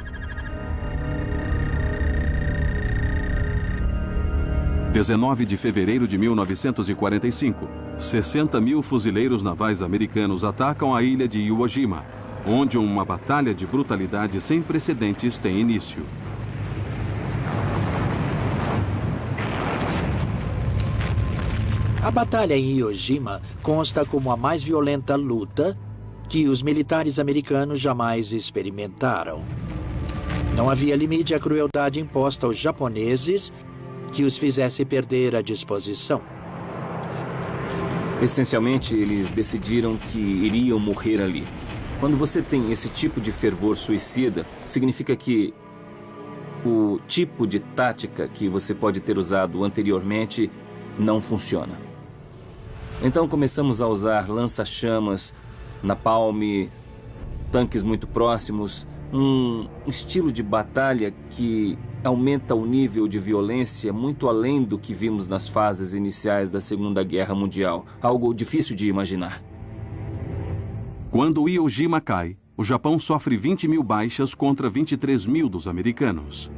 19 de fevereiro de 1945. 60 mil fuzileiros navais americanos atacam a ilha de Iwo Jima, onde uma batalha de brutalidade sem precedentes tem início. A batalha em Iwo Jima consta como a mais violenta luta que os militares americanos jamais experimentaram. Não havia limite à crueldade imposta aos japoneses que os fizesse perder a disposição. Essencialmente, eles decidiram que iriam morrer ali. Quando você tem esse tipo de fervor suicida, significa que o tipo de tática que você pode ter usado anteriormente não funciona. Então começamos a usar lança-chamas, napalm, tanques muito próximos, um estilo de batalha que aumenta o nível de violência muito além do que vimos nas fases iniciais da Segunda Guerra Mundial. Algo difícil de imaginar. Quando Iwo Jima cai, o Japão sofre 20 mil baixas contra 23 mil dos americanos.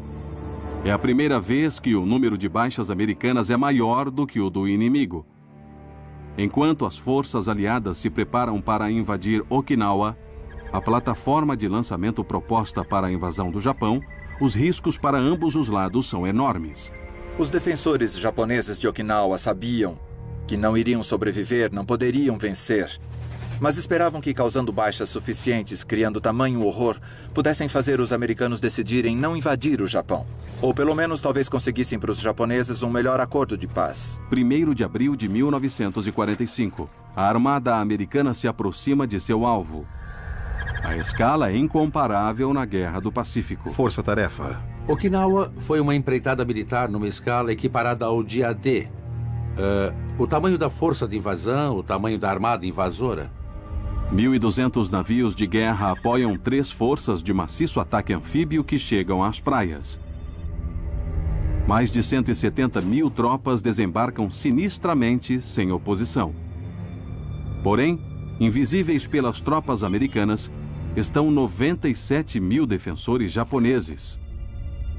É a primeira vez que o número de baixas americanas é maior do que o do inimigo. Enquanto as forças aliadas se preparam para invadir Okinawa, a plataforma de lançamento proposta para a invasão do Japão, os riscos para ambos os lados são enormes. Os defensores japoneses de Okinawa sabiam que não iriam sobreviver, não poderiam vencer. Mas esperavam que, causando baixas suficientes, criando tamanho horror, pudessem fazer os americanos decidirem não invadir o Japão. Ou pelo menos talvez conseguissem para os japoneses um melhor acordo de paz. 1º de abril de 1945. A armada americana se aproxima de seu alvo. A escala é incomparável na Guerra do Pacífico. Força-tarefa. Okinawa foi uma empreitada militar numa escala equiparada ao dia D. O tamanho da força de invasão, o tamanho da armada invasora. 1.200 navios de guerra apoiam 3 forças de maciço ataque anfíbio que chegam às praias. Mais de 170 mil tropas desembarcam sinistramente sem oposição. Porém, invisíveis pelas tropas americanas, estão 97 mil defensores japoneses,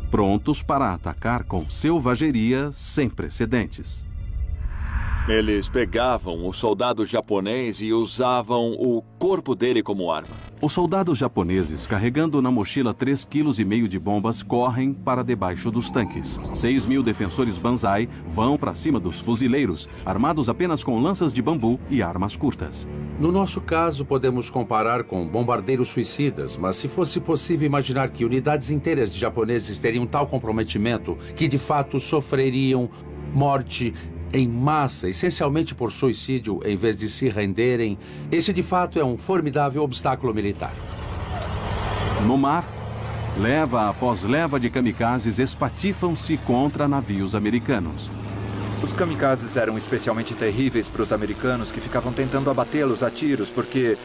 prontos para atacar com selvageria sem precedentes. Eles pegavam o soldado japonês e usavam o corpo dele como arma. Os soldados japoneses, carregando na mochila 3,5 kg de bombas, correm para debaixo dos tanques. 6 mil defensores Banzai vão para cima dos fuzileiros, armados apenas com lanças de bambu e armas curtas. No nosso caso, podemos comparar com bombardeiros suicidas, mas se fosse possível imaginar que unidades inteiras de japoneses teriam tal comprometimento que de fato sofreriam morte em massa, essencialmente por suicídio, em vez de se renderem, esse de fato é um formidável obstáculo militar. No mar, leva após leva de kamikazes espatifam-se contra navios americanos. Os kamikazes eram especialmente terríveis para os americanos que ficavam tentando abatê-los a tiros, porque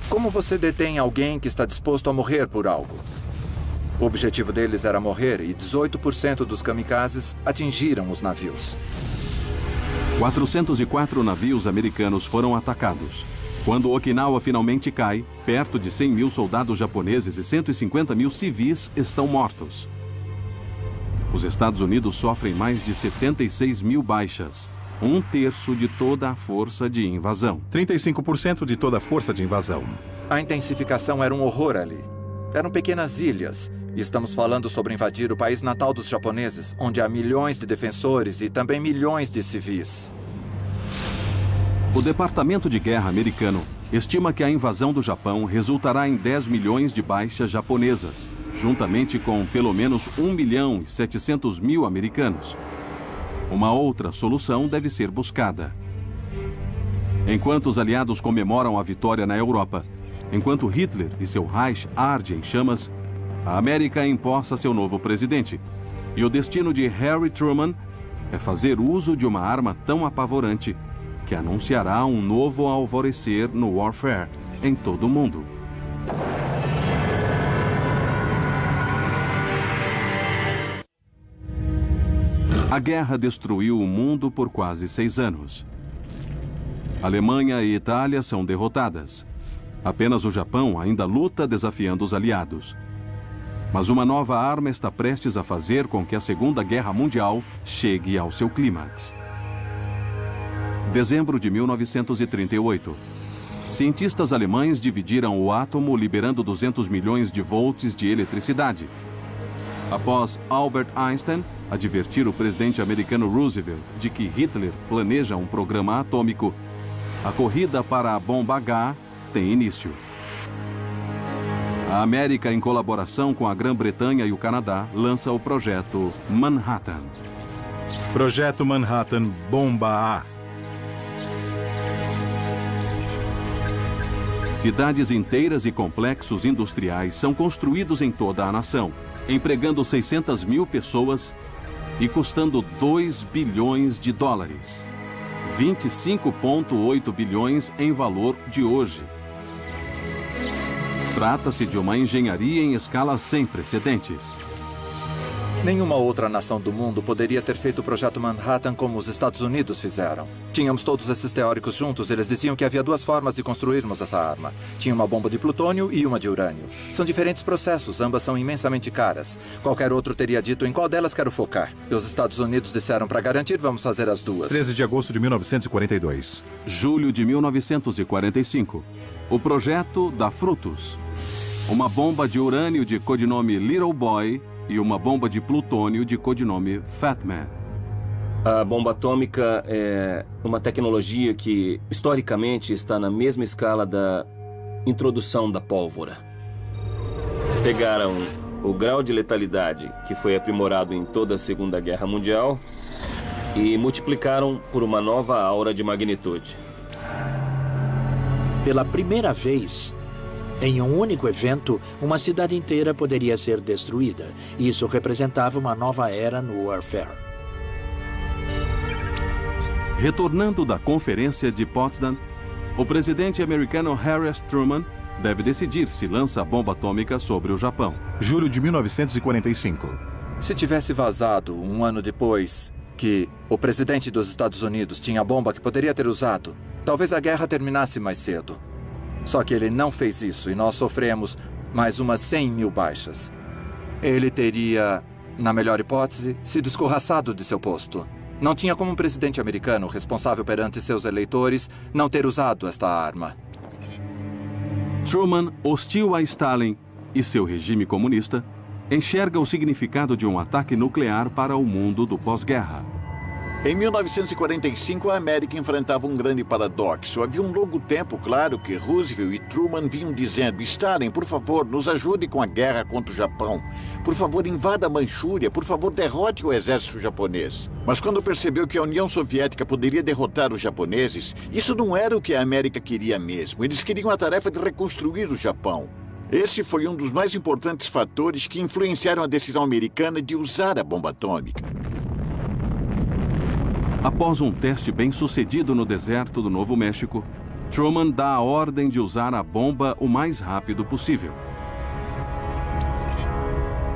como você detém alguém que está disposto a morrer por algo? O objetivo deles era morrer e 18% dos kamikazes atingiram os navios. 404 navios americanos foram atacados. Quando Okinawa finalmente cai, perto de 100 mil soldados japoneses e 150 mil civis estão mortos. Os Estados Unidos sofrem mais de 76 mil baixas, 1/3 de toda a força de invasão. 35% de toda a força de invasão. A intensificação era um horror ali. Eram pequenas ilhas. E estamos falando sobre invadir o país natal dos japoneses, onde há milhões de defensores e também milhões de civis. O Departamento de Guerra americano estima que a invasão do Japão resultará em 10 milhões de baixas japonesas, juntamente com pelo menos 1.700.000 americanos. Uma outra solução deve ser buscada. Enquanto os aliados comemoram a vitória na Europa, enquanto Hitler e seu Reich ardem em chamas, a América empossa seu novo presidente. E o destino de Harry Truman é fazer uso de uma arma tão apavorante que anunciará um novo alvorecer no warfare em todo o mundo. A guerra destruiu o mundo por quase 6 anos. Alemanha e Itália são derrotadas. Apenas o Japão ainda luta desafiando os aliados. Mas uma nova arma está prestes a fazer com que a Segunda Guerra Mundial chegue ao seu clímax. Dezembro de 1938. Cientistas alemães dividiram o átomo liberando 200 milhões de volts de eletricidade. Após Albert Einstein advertir o presidente americano Roosevelt de que Hitler planeja um programa atômico, a corrida para a bomba H tem início. A América, em colaboração com a Grã-Bretanha e o Canadá, lança o projeto Manhattan. Projeto Manhattan Bomba A. Cidades inteiras e complexos industriais são construídos em toda a nação, empregando 600.000 pessoas e custando 2 bilhões de dólares. 25,8 bilhões em valor de hoje. Trata-se de uma engenharia em escala sem precedentes. Nenhuma outra nação do mundo poderia ter feito o projeto Manhattan como os Estados Unidos fizeram. Tínhamos todos esses teóricos juntos, eles diziam que havia 2 formas de construirmos essa arma. Tinha uma bomba de plutônio e uma de urânio. São diferentes processos, ambas são imensamente caras. Qualquer outro teria dito em qual delas quero focar. E os Estados Unidos disseram, para garantir, vamos fazer as 2. 13 de agosto de 1942. Julho de 1945. O projeto dá frutos. Uma bomba de urânio de codinome Little Boy e uma bomba de plutônio de codinome Fat Man. A bomba atômica é uma tecnologia que, historicamente, está na mesma escala da introdução da pólvora. Pegaram o grau de letalidade, que foi aprimorado em toda a Segunda Guerra Mundial, e multiplicaram por uma nova aura de magnitude. Pela primeira vez, em um único evento, uma cidade inteira poderia ser destruída. Isso representava uma nova era no warfare. Retornando da Conferência de Potsdam, o presidente americano Harry S. Truman deve decidir se lança a bomba atômica sobre o Japão. Julho de 1945. Se tivesse vazado um ano depois que o presidente dos Estados Unidos tinha a bomba que poderia ter usado, talvez a guerra terminasse mais cedo. Só que ele não fez isso e nós sofremos mais umas 100.000 baixas. Ele teria, na melhor hipótese, sido escorraçado de seu posto. Não tinha como um presidente americano responsável perante seus eleitores não ter usado esta arma. Truman, hostil a Stalin e seu regime comunista, enxerga o significado de um ataque nuclear para o mundo do pós-guerra. Em 1945, a América enfrentava um grande paradoxo. Havia um longo tempo, claro, que Roosevelt e Truman vinham dizendo: Stalin, por favor, nos ajude com a guerra contra o Japão. Por favor, invada a Manchúria. Por favor, derrote o exército japonês. Mas quando percebeu que a União Soviética poderia derrotar os japoneses, isso não era o que a América queria mesmo. Eles queriam a tarefa de reconstruir o Japão. Esse foi um dos mais importantes fatores que influenciaram a decisão americana de usar a bomba atômica. Após um teste bem-sucedido no deserto do Novo México, Truman dá a ordem de usar a bomba o mais rápido possível.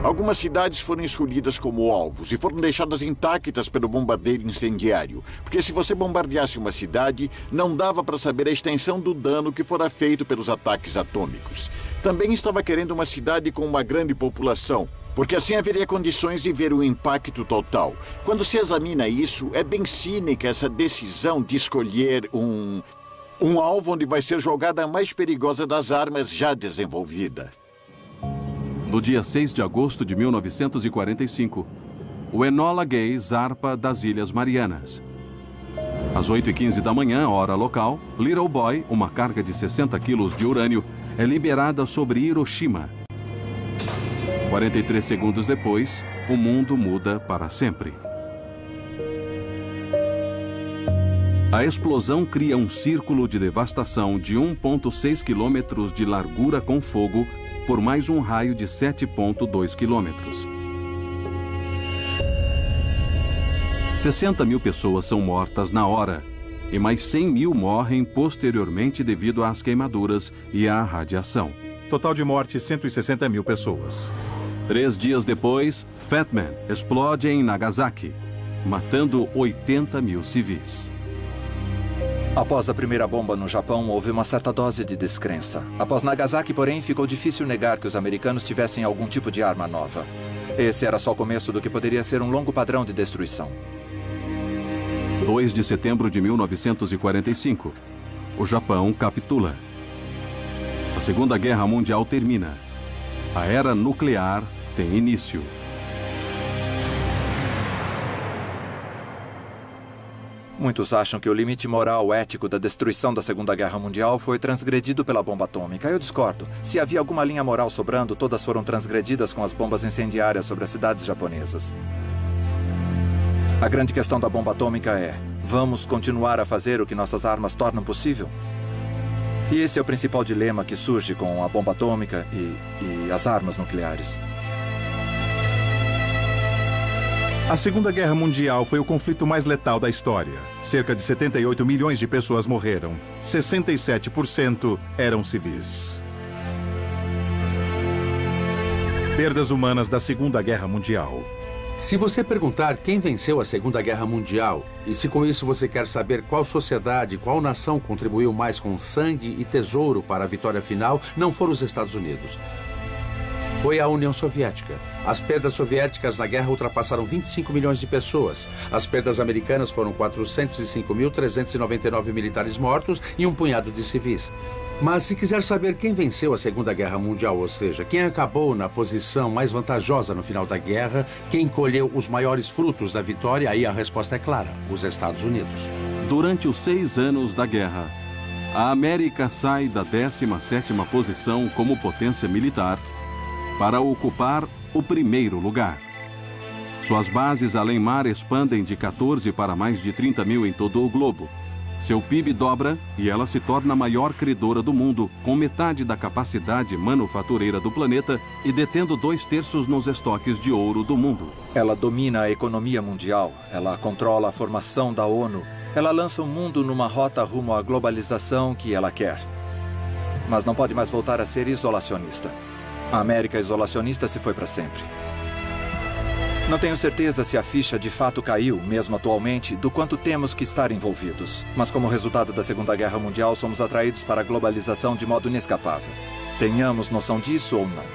Algumas cidades foram escolhidas como alvos e foram deixadas intactas pelo bombardeiro incendiário. Porque se você bombardeasse uma cidade, não dava para saber a extensão do dano que fora feito pelos ataques atômicos. Também estava querendo uma cidade com uma grande população, porque assim haveria condições de ver o impacto total. Quando se examina isso, é bem cínica essa decisão de escolher um alvo onde vai ser jogada a mais perigosa das armas já desenvolvida. No dia 6 de agosto de 1945, o Enola Gay zarpa das Ilhas Marianas. Às 8h15 da manhã, hora local, Little Boy, uma carga de 60 quilos de urânio, é liberada sobre Hiroshima. 43 segundos depois, o mundo muda para sempre. A explosão cria um círculo de devastação de 1,6 quilômetros de largura com fogo por mais um raio de 7,2 quilômetros. 60 mil pessoas são mortas na hora e mais 100 mil morrem posteriormente devido às queimaduras e à radiação. Total de morte, 160 mil pessoas. 3 dias depois, Fat Man explode em Nagasaki, matando 80 mil civis. Após a primeira bomba no Japão, houve uma certa dose de descrença. Após Nagasaki, porém, ficou difícil negar que os americanos tivessem algum tipo de arma nova. Esse era só o começo do que poderia ser um longo padrão de destruição. 2 de setembro de 1945. O Japão capitula. A Segunda Guerra Mundial termina. A era nuclear tem início. Muitos acham que o limite moral ético da destruição da Segunda Guerra Mundial foi transgredido pela bomba atômica. Eu discordo. Se havia alguma linha moral sobrando, todas foram transgredidas com as bombas incendiárias sobre as cidades japonesas. A grande questão da bomba atômica é: vamos continuar a fazer o que nossas armas tornam possível? E esse é o principal dilema que surge com a bomba atômica e as armas nucleares. A Segunda Guerra Mundial foi o conflito mais letal da história. Cerca de 78 milhões de pessoas morreram. 67% eram civis. Perdas humanas da Segunda Guerra Mundial. Se você perguntar quem venceu a Segunda Guerra Mundial, e se com isso você quer saber qual sociedade, qual nação contribuiu mais com sangue e tesouro para a vitória final, não foram os Estados Unidos. Foi a União Soviética. As perdas soviéticas na guerra ultrapassaram 25 milhões de pessoas. As perdas americanas foram 405.399 militares mortos e um punhado de civis. Mas se quiser saber quem venceu a Segunda Guerra Mundial, ou seja, quem acabou na posição mais vantajosa no final da guerra, quem colheu os maiores frutos da vitória, aí a resposta é clara: os Estados Unidos. Durante os 6 anos da guerra, a América sai da 17ª posição como potência militar para ocupar o primeiro lugar. Suas bases além-mar expandem de 14 para mais de 30 mil em todo o globo. Seu PIB dobra e ela se torna a maior credora do mundo, com metade da capacidade manufatureira do planeta e detendo 2/3 nos estoques de ouro do mundo. Ela domina a economia mundial, ela controla a formação da ONU, ela lança o mundo numa rota rumo à globalização que ela quer. Mas não pode mais voltar a ser isolacionista. A América isolacionista se foi para sempre. Não tenho certeza se a ficha de fato caiu, mesmo atualmente, do quanto temos que estar envolvidos. Mas como resultado da Segunda Guerra Mundial, somos atraídos para a globalização de modo inescapável. Tenhamos noção disso ou não.